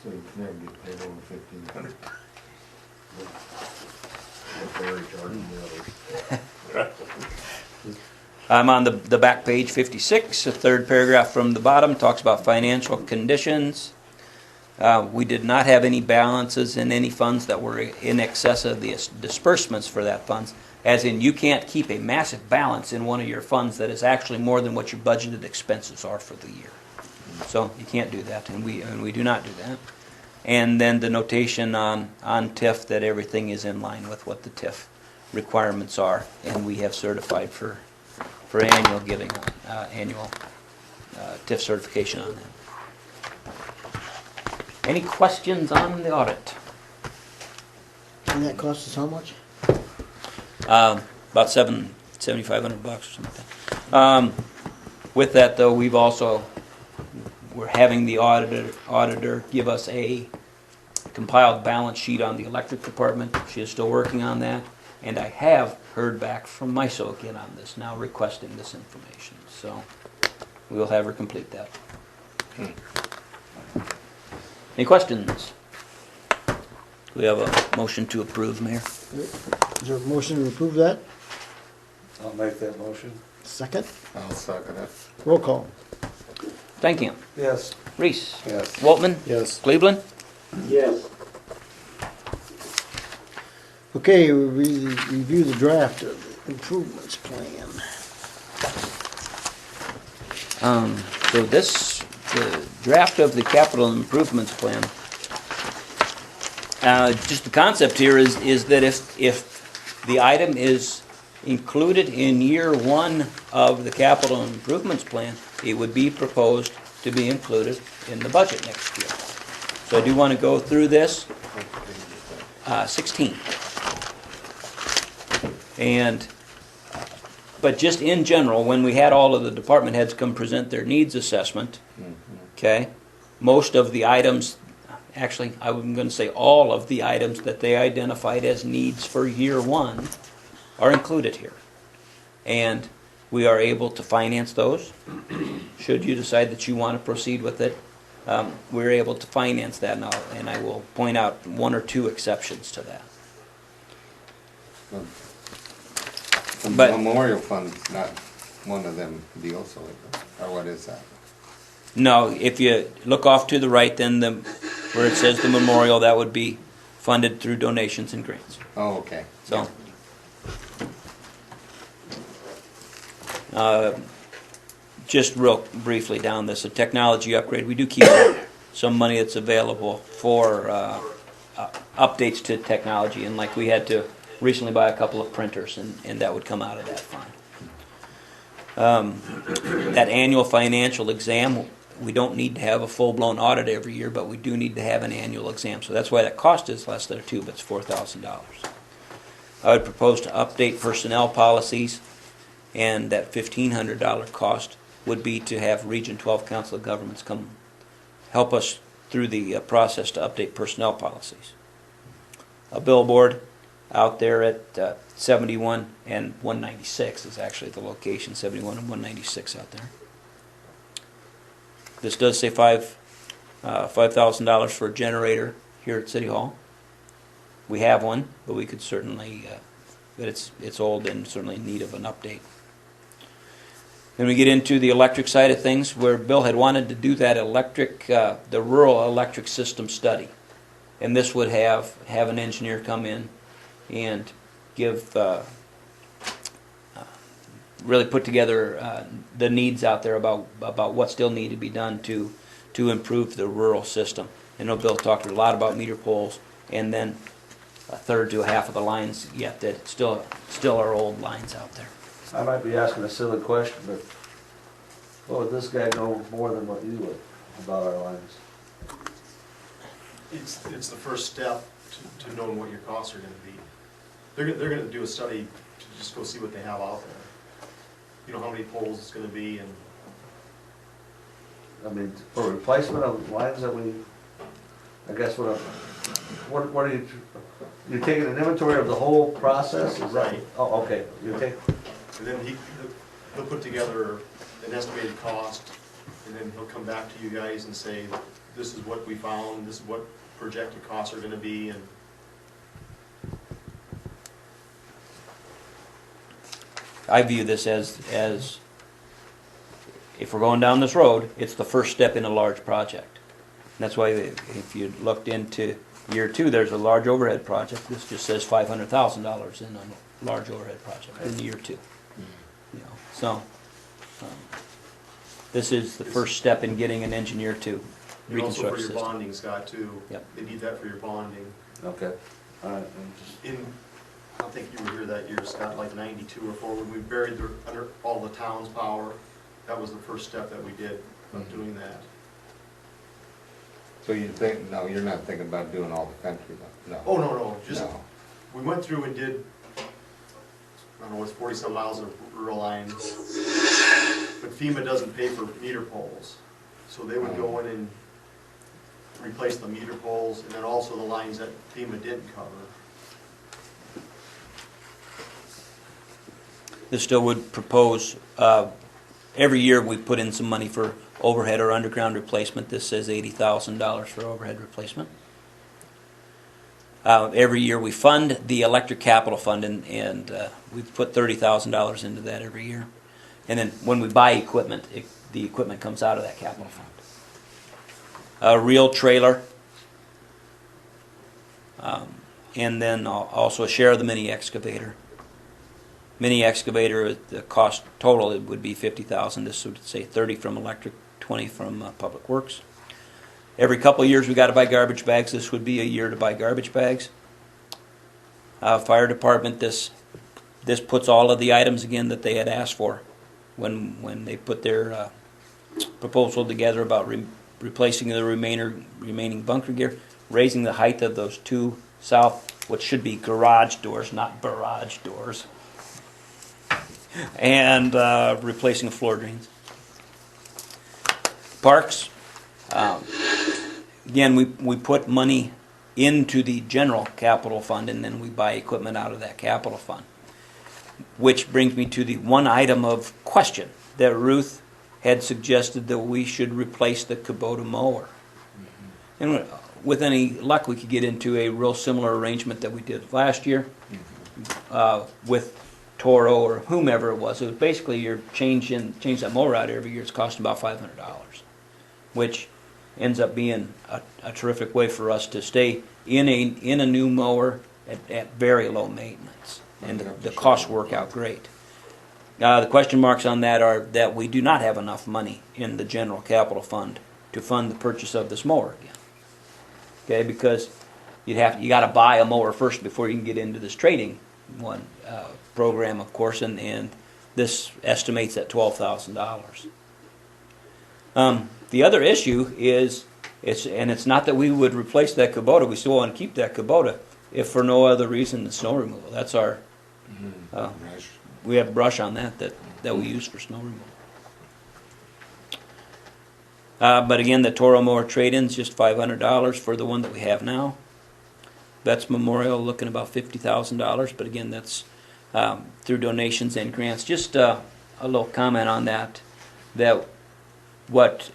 So you can never get paid over 1,500. What they're charging the others. I'm on the back page 56, the third paragraph from the bottom, talks about financial conditions. We did not have any balances in any funds that were in excess of the disbursements for that funds, as in you can't keep a massive balance in one of your funds that is actually more than what your budgeted expenses are for the year. So you can't do that, and we do not do that. And then the notation on TIF that everything is in line with what the TIF requirements are, and we have certified for annual giving, annual TIF certification on that. Any questions on the audit? And that cost us how much? About $7,500 or something like that. With that, though, we're having the auditor give us a compiled balance sheet on the electric department. She is still working on that, and I have heard back from MISO again on this, now requesting this information. So we will have her complete that. Any questions? We have a motion to approve, Mayor. Is there a motion to approve that? I'll make that motion. Second? I'll second it. Roll call. Thank you. Yes. Reese. Yes. Waltman. Yes. Cleveland. Yes. Okay, we review the draft improvements plan. So this, the draft of the capital improvements plan, just the concept here is that if the item is included in year one of the capital improvements plan, it would be proposed to be included in the budget next year. So I do want to go through this. 16. And, but just in general, when we had all of the department heads come present their needs assessment, okay, most of the items, actually, I'm going to say all of the items that they identified as needs for year one are included here. And we are able to finance those. Should you decide that you want to proceed with it, we're able to finance that now, and I will point out one or two exceptions to that. The But- memorial fund's not one of them deals, or what is that? No, if you look off to the right, then where it says the memorial, that would be funded through donations and grants. Oh, okay. So, just real briefly down this, a technology upgrade. We do keep some money that's available for updates to technology, and like we had to recently buy a couple of printers, and that would come out of that fund. That annual financial exam, we don't need to have a full-blown audit every year, but we do need to have an annual exam. So that's why that cost is less there too, but it's $4,000. I would propose to update personnel policies, and that $1,500 cost would be to have Region 12 Council of Governments come help us through the process to update personnel policies. A billboard out there at 71 and 196 is actually the location, 71 and 196 out there. This does say $5,000 for a generator here at City Hall. We have one, but we could certainly, but it's old and certainly in need of an update. Then we get into the electric side of things, where Bill had wanted to do that electric, the rural electric system study. And this would have an engineer come in and give, really put together the needs out there about what still need to be done to improve the rural system. I know Bill talked a lot about meter poles, and then a third to a half of the lines yet that still are old lines out there. I might be asking a silly question, but what would this guy know more than what you would about our lines? It's the first step to knowing what your costs are gonna be. They're gonna do a study to just go see what they have out there. You know, how many poles it's gonna be, and I mean, for replacement of lines that we, I guess what are you taking an inventory of the whole process? Is that? Right. Oh, okay, you take, and then he'll put together an estimated cost, and then he'll come back to you guys and say, this is what we found, this is what projected costs are gonna be, and I view this as if we're going down this road, it's the first step in a large project. And that's why if you looked into year two, there's a large overhead project. This just says $500,000 in a large overhead project in year two. You know, so this is the first step in getting an engineer to and also reconstruct for the your system. bonding, Scott, too. Yep. They need that for your bonding. okay, all right. I don't think you were here that year, Scott, like 92 or 4, when we buried under all the town's power. That was the first step that we did of doing that. So you think, no, you're not thinking about doing all the country, though? No. Oh, no, just, No. we went through and did, I don't know, it's 40-some miles of rural lines. But FEMA doesn't pay for meter poles. So they would go in and replace the meter poles, and then also the lines that FEMA didn't cover. This still would propose, every year we put in some money for overhead or underground replacement. This says $80,000 for overhead replacement. Every year we fund the electric capital fund, and we've put $30,000 into that every year. And then when we buy equipment, the equipment comes out of that capital fund. A real trailer, and then also a share of the mini excavator. mini excavator, the cost total, it would be $50,000. This would say 30 from electric, 20 from Public Works. Every couple of years we got to buy garbage bags. This would be a year to buy garbage bags. Fire department, this puts all of the items again that they had asked for when they put their proposal together about replacing the remaining bunker gear, raising the height of those two south, what should be garage doors, not barrage doors, and replacing the floor drains. Parks, again, we put money into the general capital fund, and then we buy equipment out of that capital fund. Which brings me to the one item of question that Ruth had suggested that we should replace the Kubota mower. And with any luck, we could get into a real similar arrangement that we did last year with Toro or whomever it was. It was basically you're change that mower out every year. It's costing about $500, which ends up being a terrific way for us to stay in a new mower at very low maintenance, and the costs work out great. The question marks on that are that we do not have enough money in the general capital fund to fund the purchase of this mower again. Okay, because you got to buy a mower first before you can get into this trading program, of course, and this estimates at $12,000. The other issue is, it's not that we would replace that Kubota. We still want to keep that Kubota, if for no other reason than snow removal. That's our we have brush on that we use for snow removal. But again, the Toro mower trade-in's just $500 for the one that we have now. That's Memorial looking about $50,000, but again, that's through donations and grants. Just a little comment on that what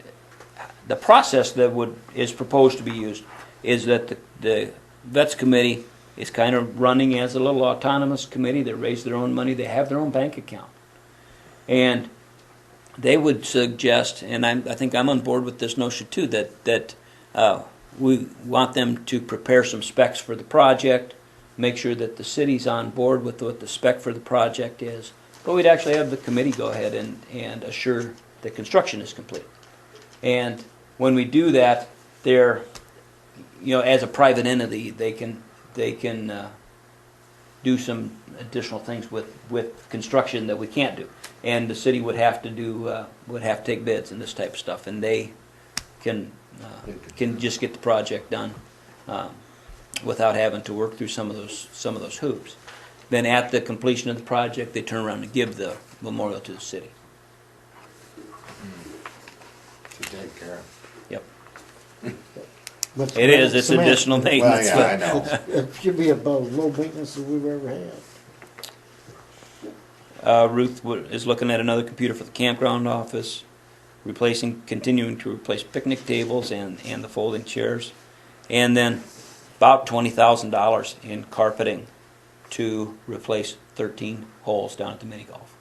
the process that is proposed to be used is that the Vets Committee is kind of running as a little autonomous committee that raise their own money. They have their own bank account. And they would suggest, and I think I'm on board with this notion too, that we want them to prepare some specs for the project, make sure that the city's on board with what the spec for the project is. But we'd actually have the committee go ahead and assure that construction is complete. And when we do that, they're, as a private entity, they can do some additional things with construction that we can't do, and the city would have to take bids and this type of stuff, and they can just get the project done without having to work through some of those hoops. Then at the completion of the project, they turn around and give the memorial to the city. To take care of. Yep. But It is. It's cement, additional maintenance. Well, yeah, I know. It should be about as low maintenance as we've ever had. Ruth is looking at another computer for the campground office, continuing to replace picnic tables and the folding chairs, and then about $20,000 in carpeting to replace 13 holes down at the mini golf.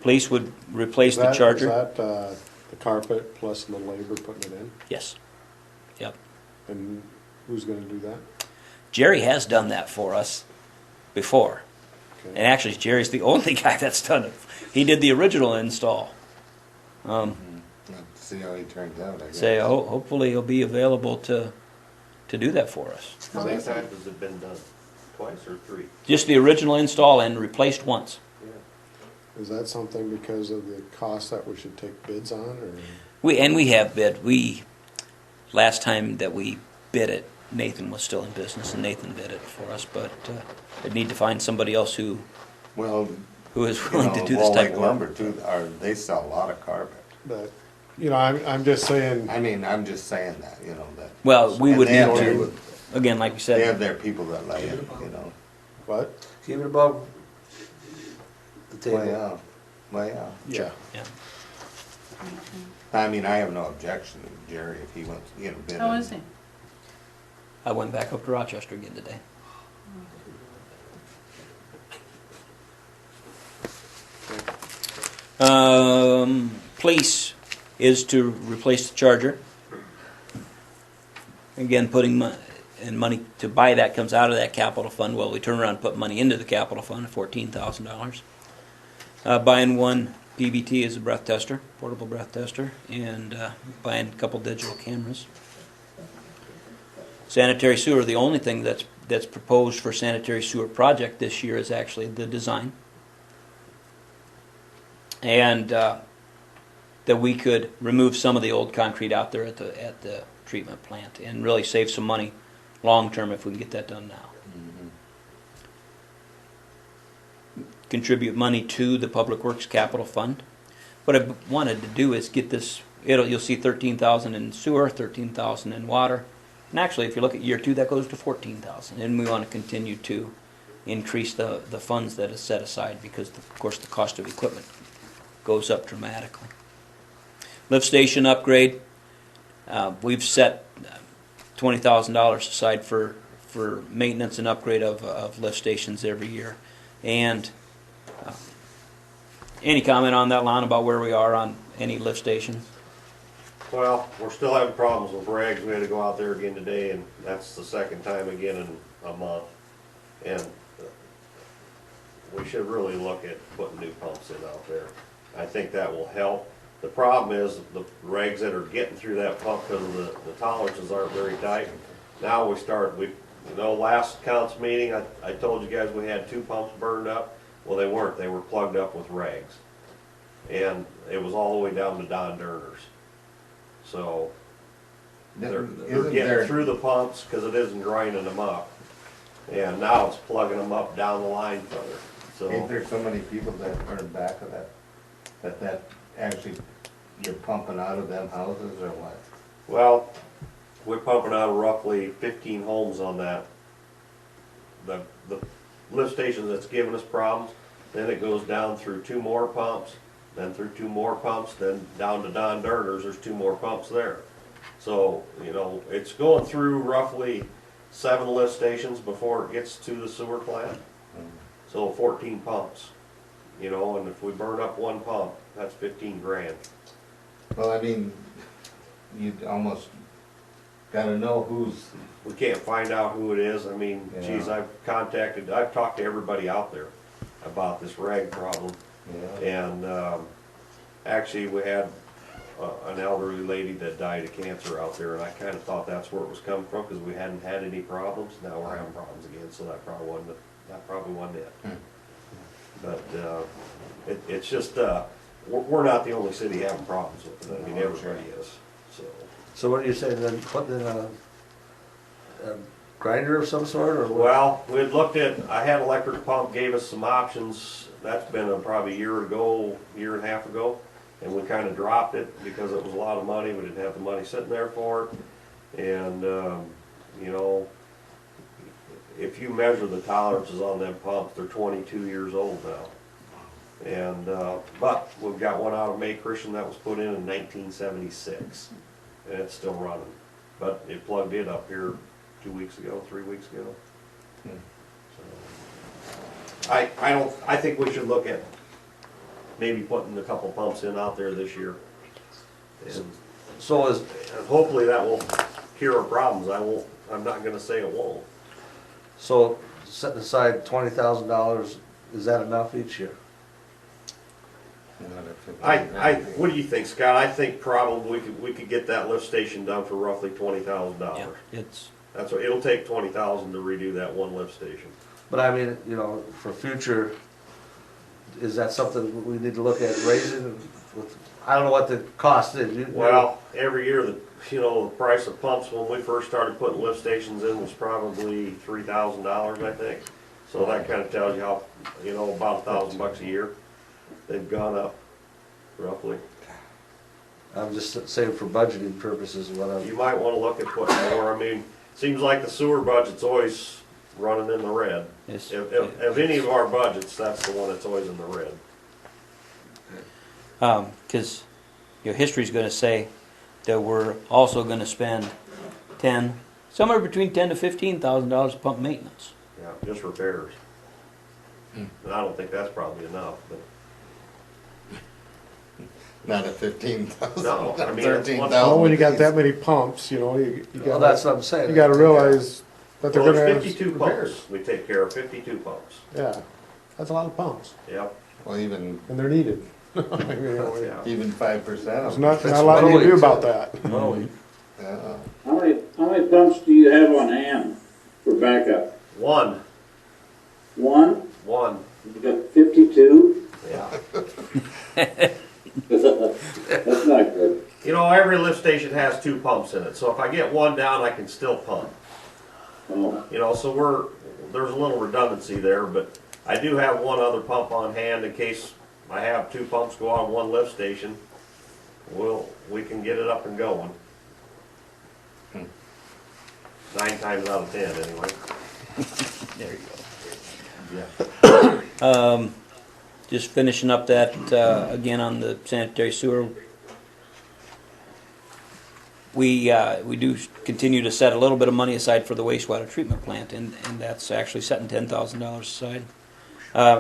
Police would replace the charger. Is that the carpet plus the labor putting it in? Yes. Yep. And who's going to do that? Jerry has done that for us before. Okay. And actually, Jerry's the only guy that's done it. He did the original install. See how he turns out, I guess. Hopefully he'll be available to do that for us. How many times has it been done? Twice or three? Just the original install and replaced once. Is that something because of the cost that we should take bids on, or? We have bid. Last time that we bid it, Nathan was still in business, and Nathan bid it for us. But I'd need to find somebody else who is willing to do this type of work. Lumber too, they sell a lot of carpet. But I'm just saying. I mean, I'm just saying that, that. Well, we would And need they to, have again, like you said. They have their people that lay it, What? Keep it above the table. Way out. Yeah. Yeah. I mean, I have no objection to Jerry if he wants to get a bid. How is he? I went back up to Rochester again today. Police is to replace the charger. Again, and money to buy that comes out of that capital fund. Well, we turn around and put money into the capital fund, $14,000. Buying one PBT as a breath tester, portable breath tester, and buying a couple digital cameras. Sanitary sewer, the only thing that's proposed for sanitary sewer project this year is actually the design. And that we could remove some of the old concrete out there at the treatment plant and really save some money long term if we can get that done now. Contribute money to the Public Works Capital Fund. What I wanted to do is get this, you'll see 13,000 in sewer, 13,000 in water. And actually, if you look at year 2, that goes to 14,000. And we want to continue to increase the funds that is set aside because, of course, the cost of equipment goes up dramatically. Lift station upgrade. We've set $20,000 aside for maintenance and upgrade of lift stations every year. And any comment on that, Lon, about where we are on any lift stations? Well, we're still having problems with rags. We had to go out there again today, and that's the second time again in a month. And we should really look at putting new pumps in out there. I think that will help. The problem is the rags that are getting through that pump because of the tolerances aren't very tight. Now last council meeting, I told you guys we had 2 pumps burned up. Well, they weren't. They were plugged up with rags. And it was all the way down to Don Derner's. So they're getting through the pumps because it isn't grinding them up. And now it's plugging them up down the line further. So Ain't there so many people that are in back of that actually you're pumping out of them houses or what? Well, we're pumping out of roughly 15 homes on that. The lift station that's giving us problems, then it goes down through 2 more pumps, then through 2 more pumps, then down to Don Derner's, there's 2 more pumps there. So, it's going through roughly 7 lift stations before it gets to the sewer plant. So 14 pumps, and if we burn up 1 pump, that's 15 grand. Well, I mean, you almost gotta know who's. We can't find out who it is. I mean, Yeah. geez, I've talked to everybody out there about this rag problem. Yeah. And actually, we had an elderly lady that died of cancer out there, and I kind of thought that's where it was coming from because we hadn't had any problems. Now we're having problems again, so that probably wasn't it. But it's just we're not the only city having problems with it. I mean, everybody is. So what are you saying, then putting in a grinder of some sort, or what? Well, I had electric pump, gave us some options. That's been probably a year and a half ago. And we kind of dropped it because it was a lot of money. We didn't have the money sitting there for it. And, if you measure the tolerances on them pumps, they're 22 years old now. And, but we've got one out of May Christian that was put in 1976. And it's still running. But it plugged it up here 3 weeks ago. So, I think we should look at maybe putting a couple pumps in out there this year. And hopefully that will cure our problems. I'm not gonna say it won't. So setting aside $20,000, is that enough each year? What do you think, Scott? I think probably we could get that lift station done for roughly $20,000. That's what, it'll take $20,000 to redo that one lift station. But I mean, for future, is that something we need to look at raising? I don't know what the cost is. Well, every year, the price of pumps when we first started putting lift stations in was probably $3,000, I think. So that kind of tells you how, about $1,000 a year. They've gone up, roughly. I'm just saying for budgeting purposes, whatever. You might want to look at putting more. I mean, seems like the sewer budget's always running in the red. Yes. If of any of our budgets, that's the one that's always in the red. Because history's going to say that we're also going to spend somewhere between $10,000 to $15,000 pump maintenance. Yeah, just repairs. And I don't think that's probably enough, but. Not at 15,000. No, I mean, 13,000. Well, when you got that many pumps, you Well, that's what I'm saying. You gotta realize That they're Well, gonna there's have 52 repairs. pumps. We take care of 52 pumps. Yeah, that's a lot of pumps, Yep. Well, even, and they're needed. I mean, you know, Yeah. even 5% There's of not, them. not a lot you can do about that. Oh, Yeah. How many pumps do you have on hand for backup? one. One? You got 52? Yeah. That's not good. You know, every lift station has 2 pumps in it, so if I get one down, I can still pump. Oh, You know, so there's a little redundancy there, but I do have one other pump on hand in case I have 2 pumps go on one lift station. We can get it up and going. 9 times out of 10 anyway. There you Yeah. go. Just finishing up that, again on the sanitary sewer. We do continue to set a little bit of money aside for the wastewater treatment plant, and that's actually setting $10,000 aside.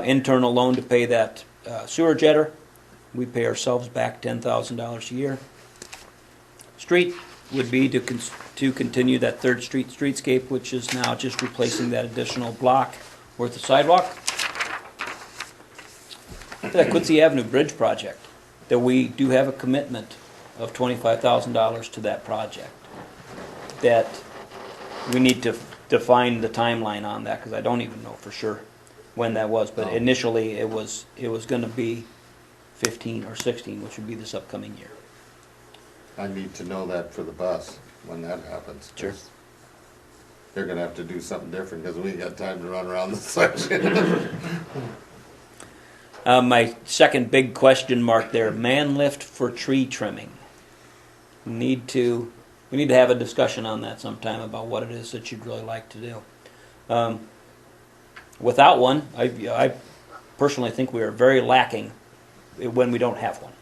Internal loan to pay that sewer jetter. We pay ourselves back $10,000 a year. Street would be to continue that Third Street streetscape, which is now just replacing that additional block worth of sidewalk. That Quincy Avenue Bridge project, that we do have a commitment of $25,000 to that project. That we need to define the timeline on that, because I don't even know for sure when that was, but initially it was going to be 15 or 16, which would be this upcoming year. I need to know that for the bus, when that happens. 'Cause Sure. They're gonna have to do something different, because we ain't got time to run around the section. My second big question mark there, man lift for tree trimming. We need to have a discussion on that sometime about what it is that you'd really like to do. Without one, I personally think we are very lacking when we don't have one.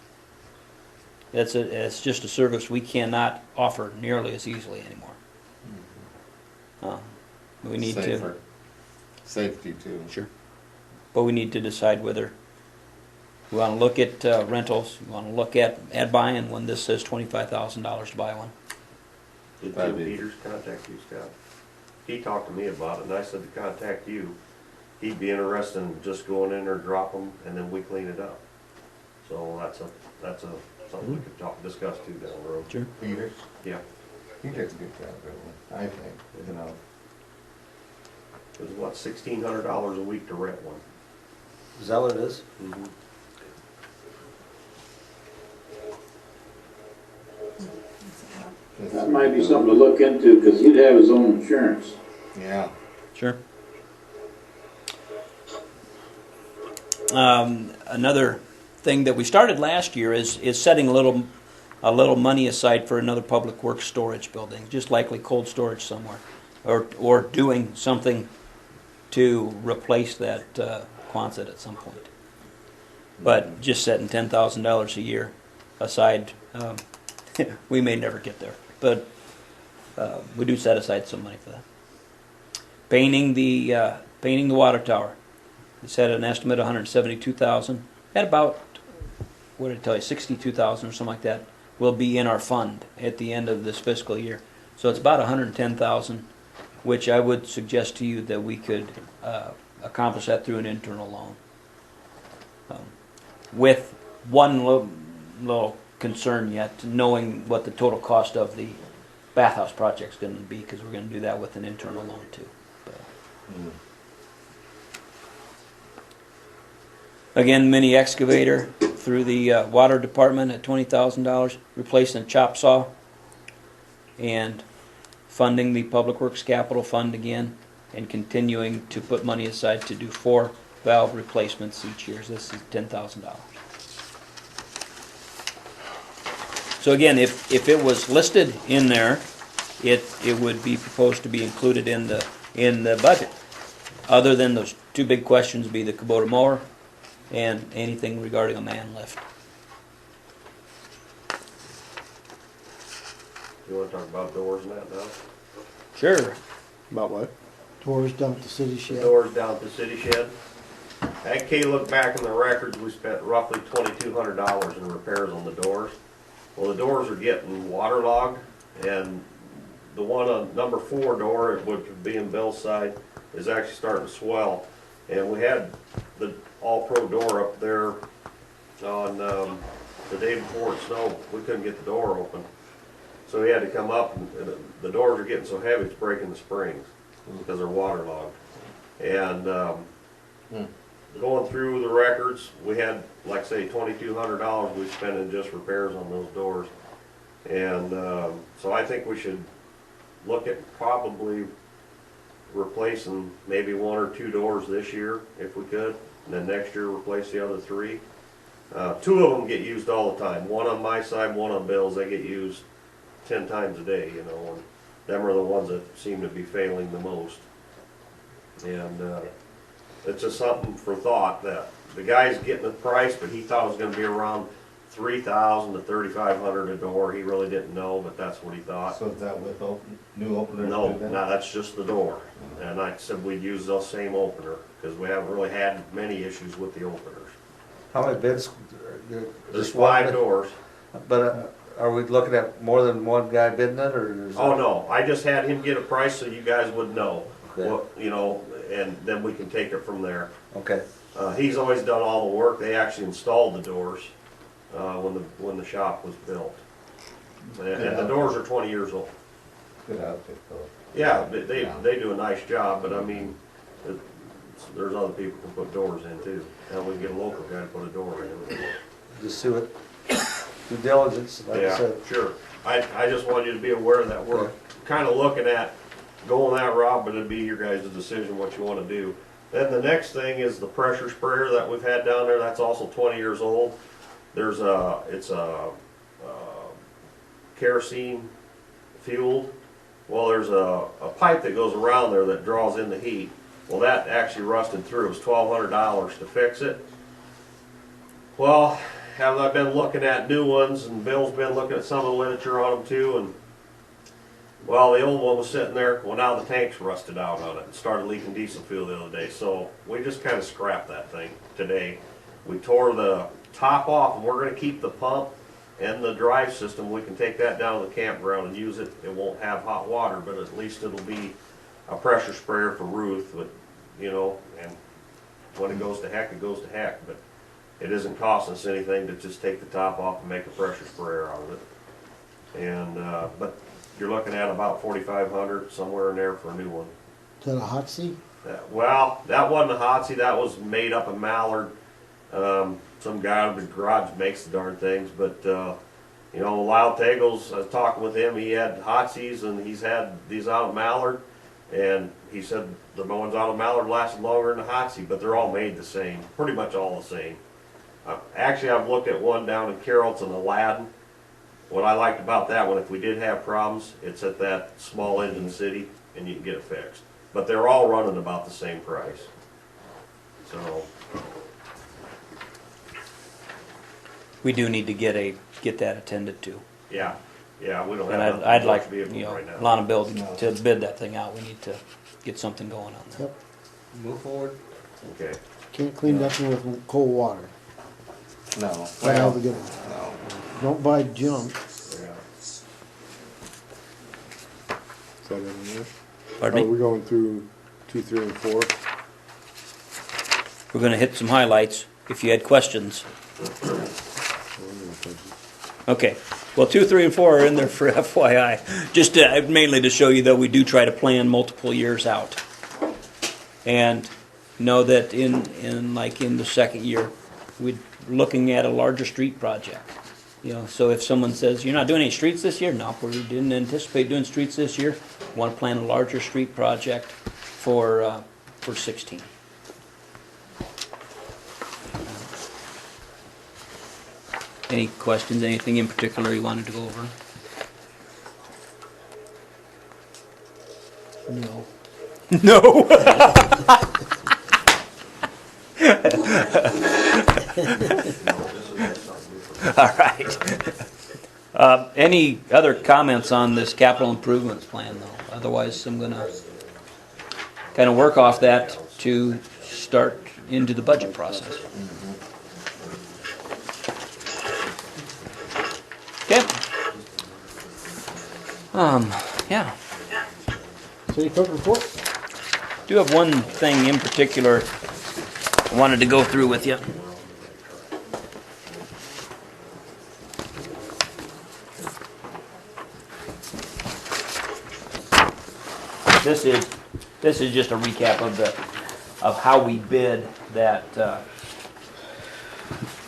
It's just a service we cannot offer nearly as easily anymore. We need Safer. to, Safety too. sure, but we need to decide whether we want to look at rentals, we want to look at buying one. This says $25,000 to buy one. Did That'd Jim be- Peters contact you, Scott? He talked to me about it, and I said to contact you. He'd be interested in just going in there, drop them, and then we clean it up. So that's something we could discuss too down the road. Sure. Peters, Yeah, he does a good job, really, I think, you know. it was what, $1,600 a week to rent one. Is that what it is? Mm-hmm. that might be something to look into, because he'd have his own insurance. Yeah. Sure. Another thing that we started last year is setting a little money aside for another public works storage building, just likely cold storage somewhere, or doing something to replace that Quonset at some point. But just setting $10,000 a year aside, we may never get there, but we do set aside some money for that. Painting the water tower. It's had an estimate of $172,000. At about, what did I tell you, $62,000 or something like that will be in our fund at the end of this fiscal year. So it's about $110,000, which I would suggest to you that we could accomplish that through an internal loan. With one little concern yet, knowing what the total cost of the bathhouse project's going to be, because we're going to do that with an internal loan too. Again, mini excavator through the water department at $20,000, replacing a chop saw, and funding the Public Works Capital Fund again, and continuing to put money aside to do 4 valve replacements each year. So this is $10,000. So again, if it was listed in there, it would be proposed to be included in the budget. Other than those 2 big questions, be the Kubota mower and anything regarding a man lift. You wanna talk about doors and that now? Sure. About what? Doors down at the city The shed. doors down at the city shed. I had Kay look back in the records, we spent roughly $2,200 in repairs on the doors. Well, the doors are getting waterlogged, and the one on number 4 door, which would be in Bill's side, is actually starting to swell. And we had the all-pro door up there on, the day before it snowed. We couldn't get the door open. So he had to come up, and the doors are getting so heavy it's breaking the springs because they're waterlogged. And going through the records, we had, like I say, $2,200 we spent in just repairs on those doors. And so I think we should look at probably replacing maybe 1 or 2 doors this year if we could, and then next year replace the other 3. 2 of them get used all the time. One on my side, one on Bill's. They get used 10 times a day, you know, and them are the ones that seem to be failing the most. And it's just something for thought that the guy's getting the price, but he thought it was going to be around $3,000 to $3,500 a door. He really didn't know, but that's what he thought. So is that with new openers? No, too then? no, that's just the door. And I said we'd use the same opener because we haven't really had many issues with the openers. How many bids? There's 5 doors. But are we looking at more than one guy bidding it, or? Oh, no, I just had him get a price so you guys would know, Okay. what, you know, and then we can take it from there. Okay, He's always done all the work. They actually installed the doors when the shop was built. And the doors are 20 years old. Good outfit though. Yeah, they do a nice job, but I mean, there's other people who put doors in too. And we can get a local guy to put a door in. just do it, due diligence, like I Yeah, said. sure. I just wanted you to be aware that we're Okay. kind of looking at going that route, but it'd be your guys' decision what you want to do. Then the next thing is the pressure sprayer that we've had down there. That's also 20 years old. It's a kerosene fueled. Well, there's a pipe that goes around there that draws in the heat. Well, that actually rusted through. It was $1,200 to fix it. Well, have I been looking at new ones, and Bill's been looking at some of the literature on them too, and well, the old one was sitting there. Well, now the tank's rusted out on it and started leaking diesel fuel the other day. So we just kind of scrapped that thing today. We tore the top off, and we're going to keep the pump and the drive system. We can take that down to the campground and use it. It won't have hot water, but at least it'll be a pressure sprayer for Ruth. But, you know, and when it goes to heck, it goes to heck. But it isn't costing us anything to just take the top off and make a pressure sprayer out of it. And but you're looking at about $4,500 somewhere in there for a new one. Is that a hot seat? Well, that wasn't a hot seat. That was made up in Mallard. Some guy out of the garage makes the darn things, but you know, Lyle Tegels, I was talking with him. He had hot seats, and he's had these out of Mallard, and he said the ones out of Mallard lasted longer than the hot seat, but they're all made the same, pretty much all the same. Actually, I've looked at one down in Carrollton, Aladdin. What I liked about that one, if we did have problems, it's at that small engine city, and you can get it fixed. But they're all running about the same price. So. We do need to get that attended to. Yeah, we don't And have. I'd like, vehicles you know, right now. Lana Bill to bid that thing out. We need to get something going on that. Yep. Move forward. Okay. Can't clean nothing with cold water. No. That's Well, the good no. one. Don't buy junk. Yeah. Is that in there? Pardon Are me? we going through 2, 3, and 4? We're going to hit some highlights. If you had questions. Okay. Well, 2, 3, and 4 are in there for FYI. Just mainly to show you that we do try to plan multiple years out. And know that in the second year, we're looking at a larger street project. You know, so if someone says, you're not doing any streets this year? No, we didn't anticipate doing streets this year. We want to plan a larger street project for 16. Any questions, anything in particular you wanted to go over? No. No. All right. Any other comments on this capital improvements plan, though? Otherwise, I'm going to kind of work off that to start into the budget process. Okay. Yeah. City clerk report? Do have one thing in particular I wanted to go through with you. This is just a recap of how we bid that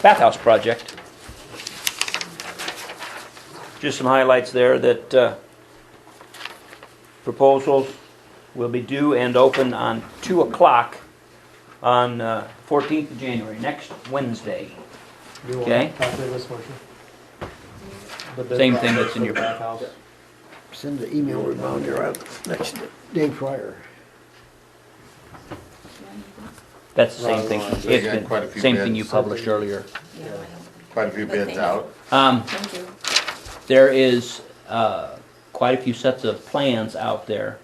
bathhouse project. Just some highlights there that proposals will be due and open on 2 o'clock on 14th of January, next Wednesday. Okay? Same thing that's in your bathhouse. Send the email reminder out next day prior. That's the same thing. So you got It's quite a been, few same thing bids. you published earlier. Quite a few bids out. Thank you. There is quite a few sets of plans out there.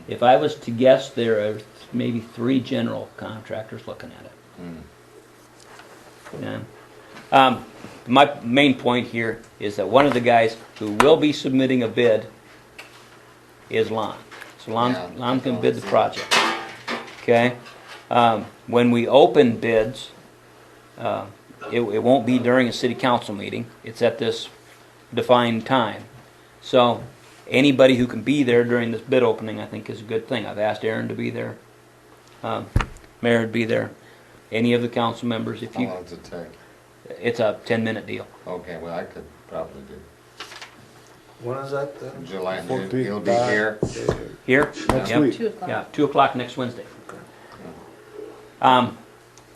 If I was to guess, there are maybe 3 general contractors looking at it. Yeah. My main point here is that one of the guys who will be submitting a bid is Lon. So Lon can bid the project. Okay? When we open bids, it won't be during a city council meeting. It's at this defined time. So anybody who can be there during this bid opening, I think, is a good thing. I've asked Aaron to be there. Mayor to be there. Any of the council members, if How you, long does it take? it's a 10-minute deal. Okay, well, I could probably do. When is that? July, 14th, he'll be here. Here? Next Yep. week. 2 o'clock. Yeah, 2 o'clock next Wednesday.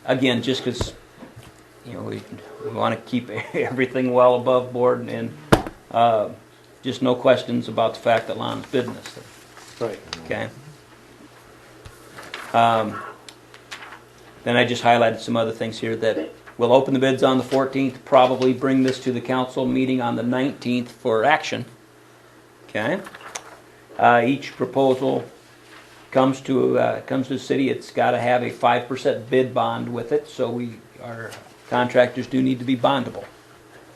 Again, just because, we want to keep everything well above board and just no questions about the fact that Lon's bidding this thing. Right. Okay? Then I just highlighted some other things here that we'll open the bids on the 14th, probably bring this to the council meeting on the 19th for action. Okay? Each proposal comes to the city. It's got to have a 5% bid bond with it, so our contractors do need to be bondable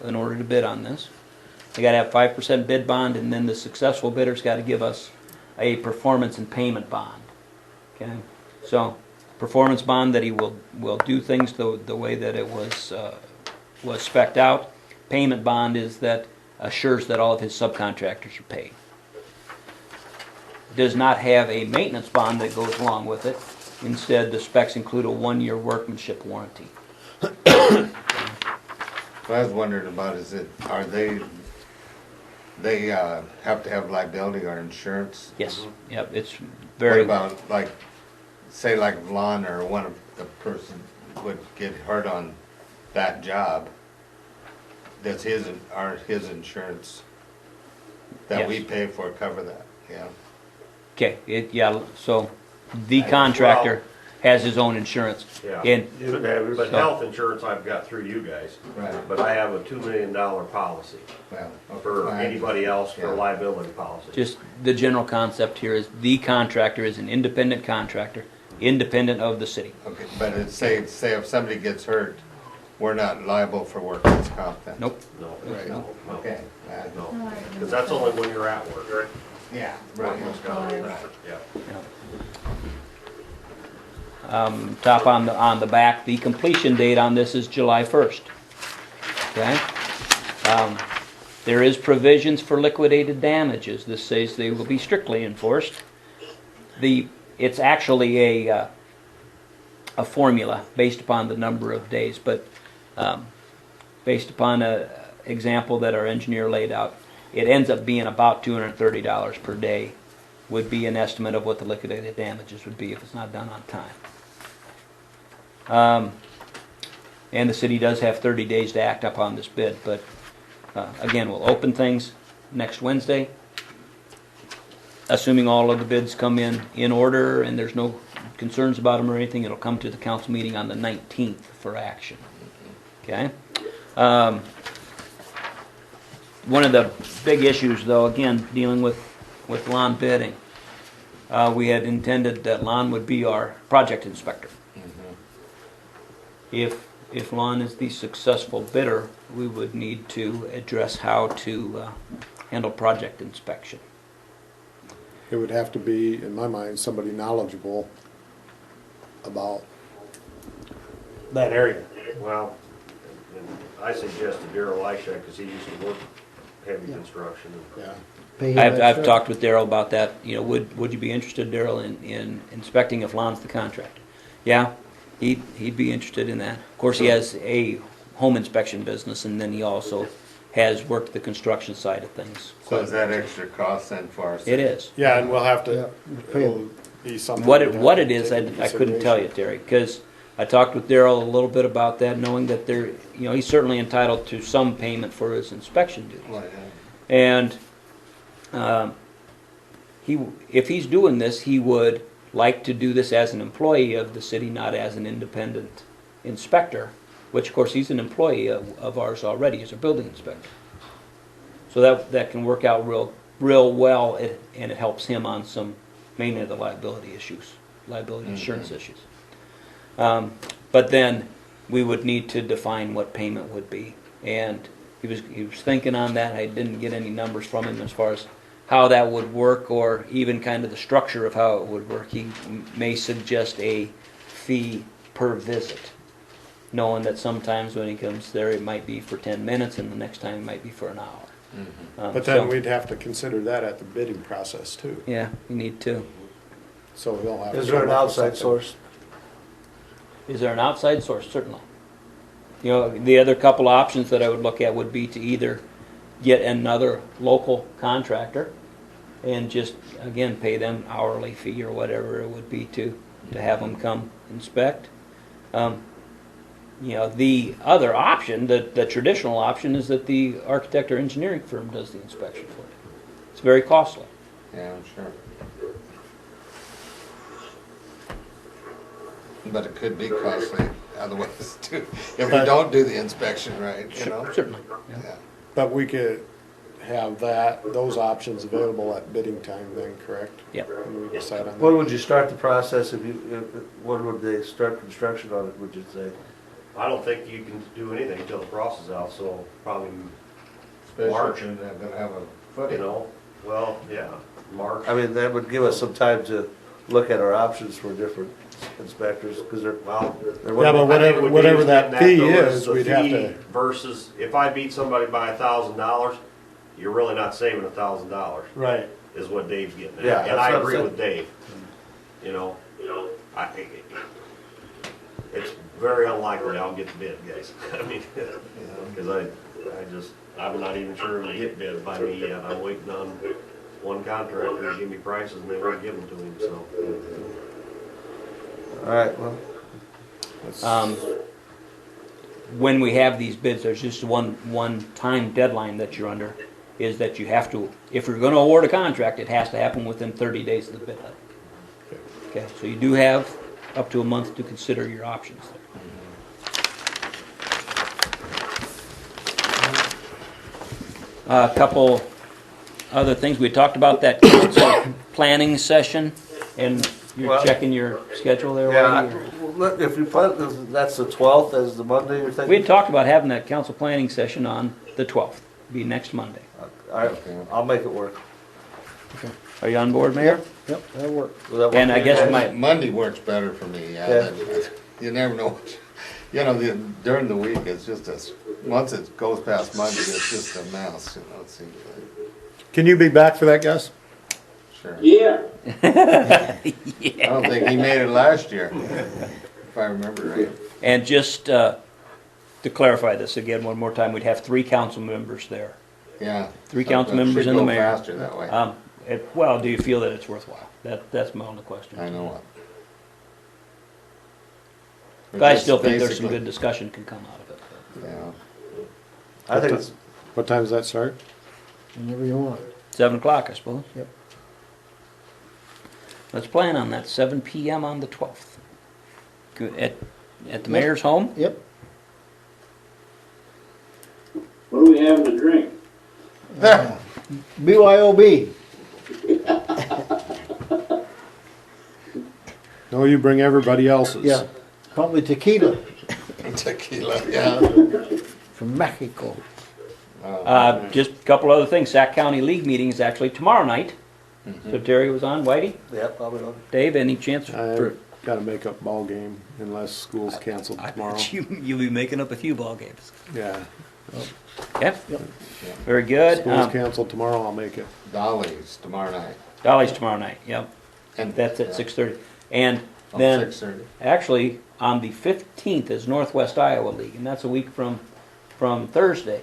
in order to bid on this. They got to have 5% bid bond, and then the successful bidder's got to give us a performance and payment bond. Okay, so performance bond that he will do things the way that it was spec'd out. Payment bond is that assures that all of his subcontractors are paid. Does not have a maintenance bond that goes along with it. Instead, the specs include a 1-year workmanship warranty. What I was wondering about is they have to have liability or insurance? Yes. Yep. It's What very. about, say like Lon or one of the person would get hurt on that job? Does his insurance that we Yes. pay for cover that? Yeah. Okay. So the contractor has his own insurance. Yeah, And but so- health insurance I've got through you guys, Right. but I have a $2 million policy Well, for anybody else for Yeah. liability policy. just the general concept here is the contractor is an independent contractor, independent of the city. Okay, but say if somebody gets hurt, we're not liable for workers' comp then? Nope. No, Right. no, no, Okay. no, because that's only when you're at work, right? Yeah, Workman's comp, right. yeah. Top on the back, the completion date on this is July 1st. Okay? There is provisions for liquidated damages. This says they will be strictly enforced. It's actually a formula based upon the number of days, but based upon an example that our engineer laid out, it ends up being about $230 per day would be an estimate of what the liquidated damages would be if it's not done on time. And the city does have 30 days to act upon this bid, but again, we'll open things next Wednesday. Assuming all of the bids come in order and there's no concerns about them or anything, it'll come to the council meeting on the 19th for action. Okay? One of the big issues, though, again, dealing with Lon bidding, we had intended that Lon would be our project inspector. If Lon is the successful bidder, we would need to address how to handle project inspection. it would have to be, in my mind, somebody knowledgeable about, That area. Well, and I suggested Darrell Lyshak, because he used to work heavy construction. yeah. Pay him I've extra. talked with Daryl about that, you know, would you be interested, Daryl, in inspecting if Lon's the contractor? Yeah, he'd be interested in that. Of course, he has a home inspection business, and then he also has worked the construction side of things. So is that extra cost then for us? It is. Yeah, and we'll have Yeah, to, pay it'll him. be something. What we'd it, have what to it is, take into I couldn't tell you, consideration. Terry, because I talked with Daryl a little bit about that, knowing that there, you know, he's certainly entitled to some payment for his inspection duties. Well, yeah. And if he's doing this, he would like to do this as an employee of the city, not as an independent inspector, which of course he's an employee of ours already as a building inspector. So that can work out real well, and it helps him on some, mainly the liability issues, liability insurance issues. But then we would need to define what payment would be. And he was thinking on that. I didn't get any numbers from him as far as how that would work, or even kind of the structure of how it would work. He may suggest a fee per visit, knowing that sometimes when he comes there, it might be for 10 minutes, and the next time it might be for an hour. But then we'd have to consider that at the bidding process too, Yeah, you need to. so they'll have. to Is there an come up with outside something. source? Is there an outside source? Certainly. You know, the other couple options that I would look at would be to either get another local contractor and just, again, pay them hourly fee or whatever it would be to have them come inspect. You know, the other option, the traditional option, is that the architect or engineering firm does the inspection for you. It's very costly. Yeah, I'm sure. But it could be costly otherwise too, if we don't do the inspection right, you know? Certainly. Yeah. Yeah. But we could have those options available at bidding time then, correct? Yep. When we decide on When that. would you start the process when would they start construction on it, would you say? I don't think you can do anything until the frost is out, so probably, Especially March. if they're gonna have a you footing. know, well, yeah, March. I mean, that would give us some time to look at our options for different inspectors, because they're, Well, they're. Yeah, but I think what whatever Dave's that getting at, fee though, is, the we'd have fee to- Versus, if I beat somebody by $1,000, you're really not saving $1,000, Right. is what Dave's getting at. Yeah, And that's I what I'm agree saying. with Dave. You know, I think it's very unlikely I'll get the bid, guys. I mean, because I'm not even sure it'll get bid by me yet. I'm waiting on one contractor to give me prices, and they won't give them to him, so. All right, well, When we have these bids, there's just one time deadline that you're under, is that you have to, if you're gonna award a contract, it has to happen within 30 days of the bid letting. Okay, so you do have up to a month to consider your options there. A couple other things, we talked about that council planning session, and you're Well- checking your schedule there, yeah, Whitey, or- well, if you put, that's the 12th as the Monday you're thinking? We had talked about having that council planning session on the 12th, be next Monday. All right, I'll make it work. Are you on board, Mayor? Yep, that'll work. Will that work And I for you guess guys? Monday works better for me, yeah. Yeah. You never know, you know, during the week, it's just once it goes past Monday, it's just a mess, you know, it seems like. Can you be back for that, Gus? Sure. Yeah, I don't think he made it last year, if I remember right. And just to clarify this again one more time, we'd have 3 council members there. Yeah. 3 council members and the mayor. Should go faster that way. Well, do you feel that it's worthwhile? That's my only question. I know it. But I still think there's some good discussion can come out of it. Yeah. I think it's, What time does that start? Whenever you want. 7 o'clock, I suppose. Yep. Let's plan on that, 7 p.m. on the 12th. Good. At the mayor's home? Yep. what do we have to drink? BYOB. No, you bring everybody else's. Yeah, probably tequila Tequila, yeah. from Mexico. Just a couple other things. Sac County League meeting is actually tomorrow night So Terry was on, Whitey? Yeah, probably not. Dave, any chance I for? gotta make up ball game unless school's canceled tomorrow. You'll be making up a few ball games. Yeah, Okay, very good. school's canceled tomorrow, I'll make it. Dolly's tomorrow night. Dolly's tomorrow night, yep. And That's at 6:30. And Oh, then, 6:30. actually, on the 15th is Northwest Iowa League, and that's a week from Thursday.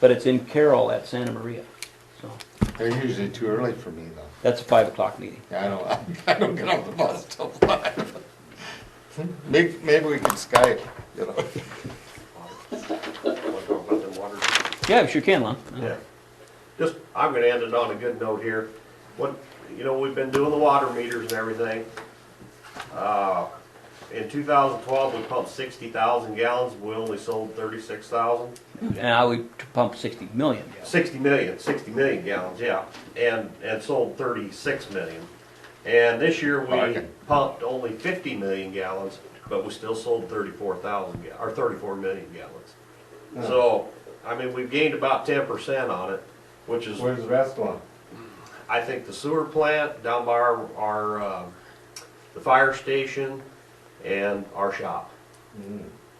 But it's in Carroll at Santa Maria. So They're usually too early for me though. that's a 5 o'clock meeting. Yeah, I don't get off the bus till 5. Maybe we could Skype, you know. Want to talk about them water? Yeah, sure can, Lon. Yeah. Just, I'm gonna end it on a good note here. What, you know, we've been doing the water meters and everything. In 2012, we pumped 60,000 gallons, we only sold 36,000. Now we pumped 60 million. 60 million gallons, yeah, and sold 36 million. And this year we Bargain. pumped only 50 million gallons, but we still sold 34,000, or 34 million gallons. So, I mean, we've gained about 10% on it, which is, Where's the rest going? I think, the sewer plant down by our the fire station and our shop.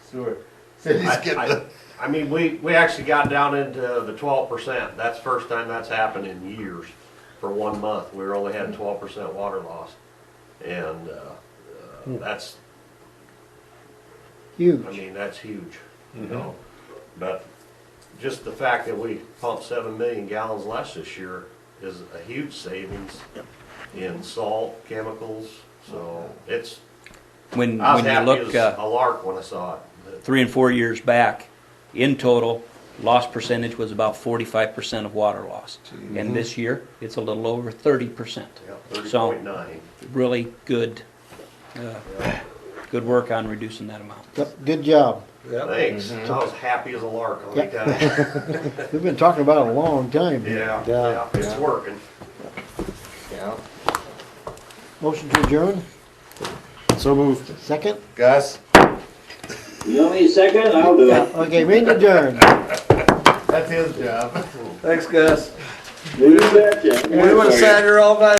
Sewer. City's getting the. I mean, we actually got down into the 12%. That's the first time that's happened in years. For 1 month, we were only had 12% water loss. And that's, Huge. I mean, that's huge, you know? But just the fact that we pumped 7 million gallons less this year is a huge savings in salt, chemicals. So it's, When I was you happy look as a lark when I saw it. 3 and 4 years back, in total, loss percentage was about 45% of water loss. And this year, it's a little over 30%. Yeah, So 30.9. really good, good work on reducing that amount. Yep, good job. Thanks. I was happy as a lark, I'll make that. We've been talking about it a long time. Yeah, it's working. Yeah. Motion to adjourn, So moved. second? Gus, You want me second? I'll do Yeah, it. okay, meeting adjourned. that's his job. Thanks, Gus. You betcha. We would've sat here all night.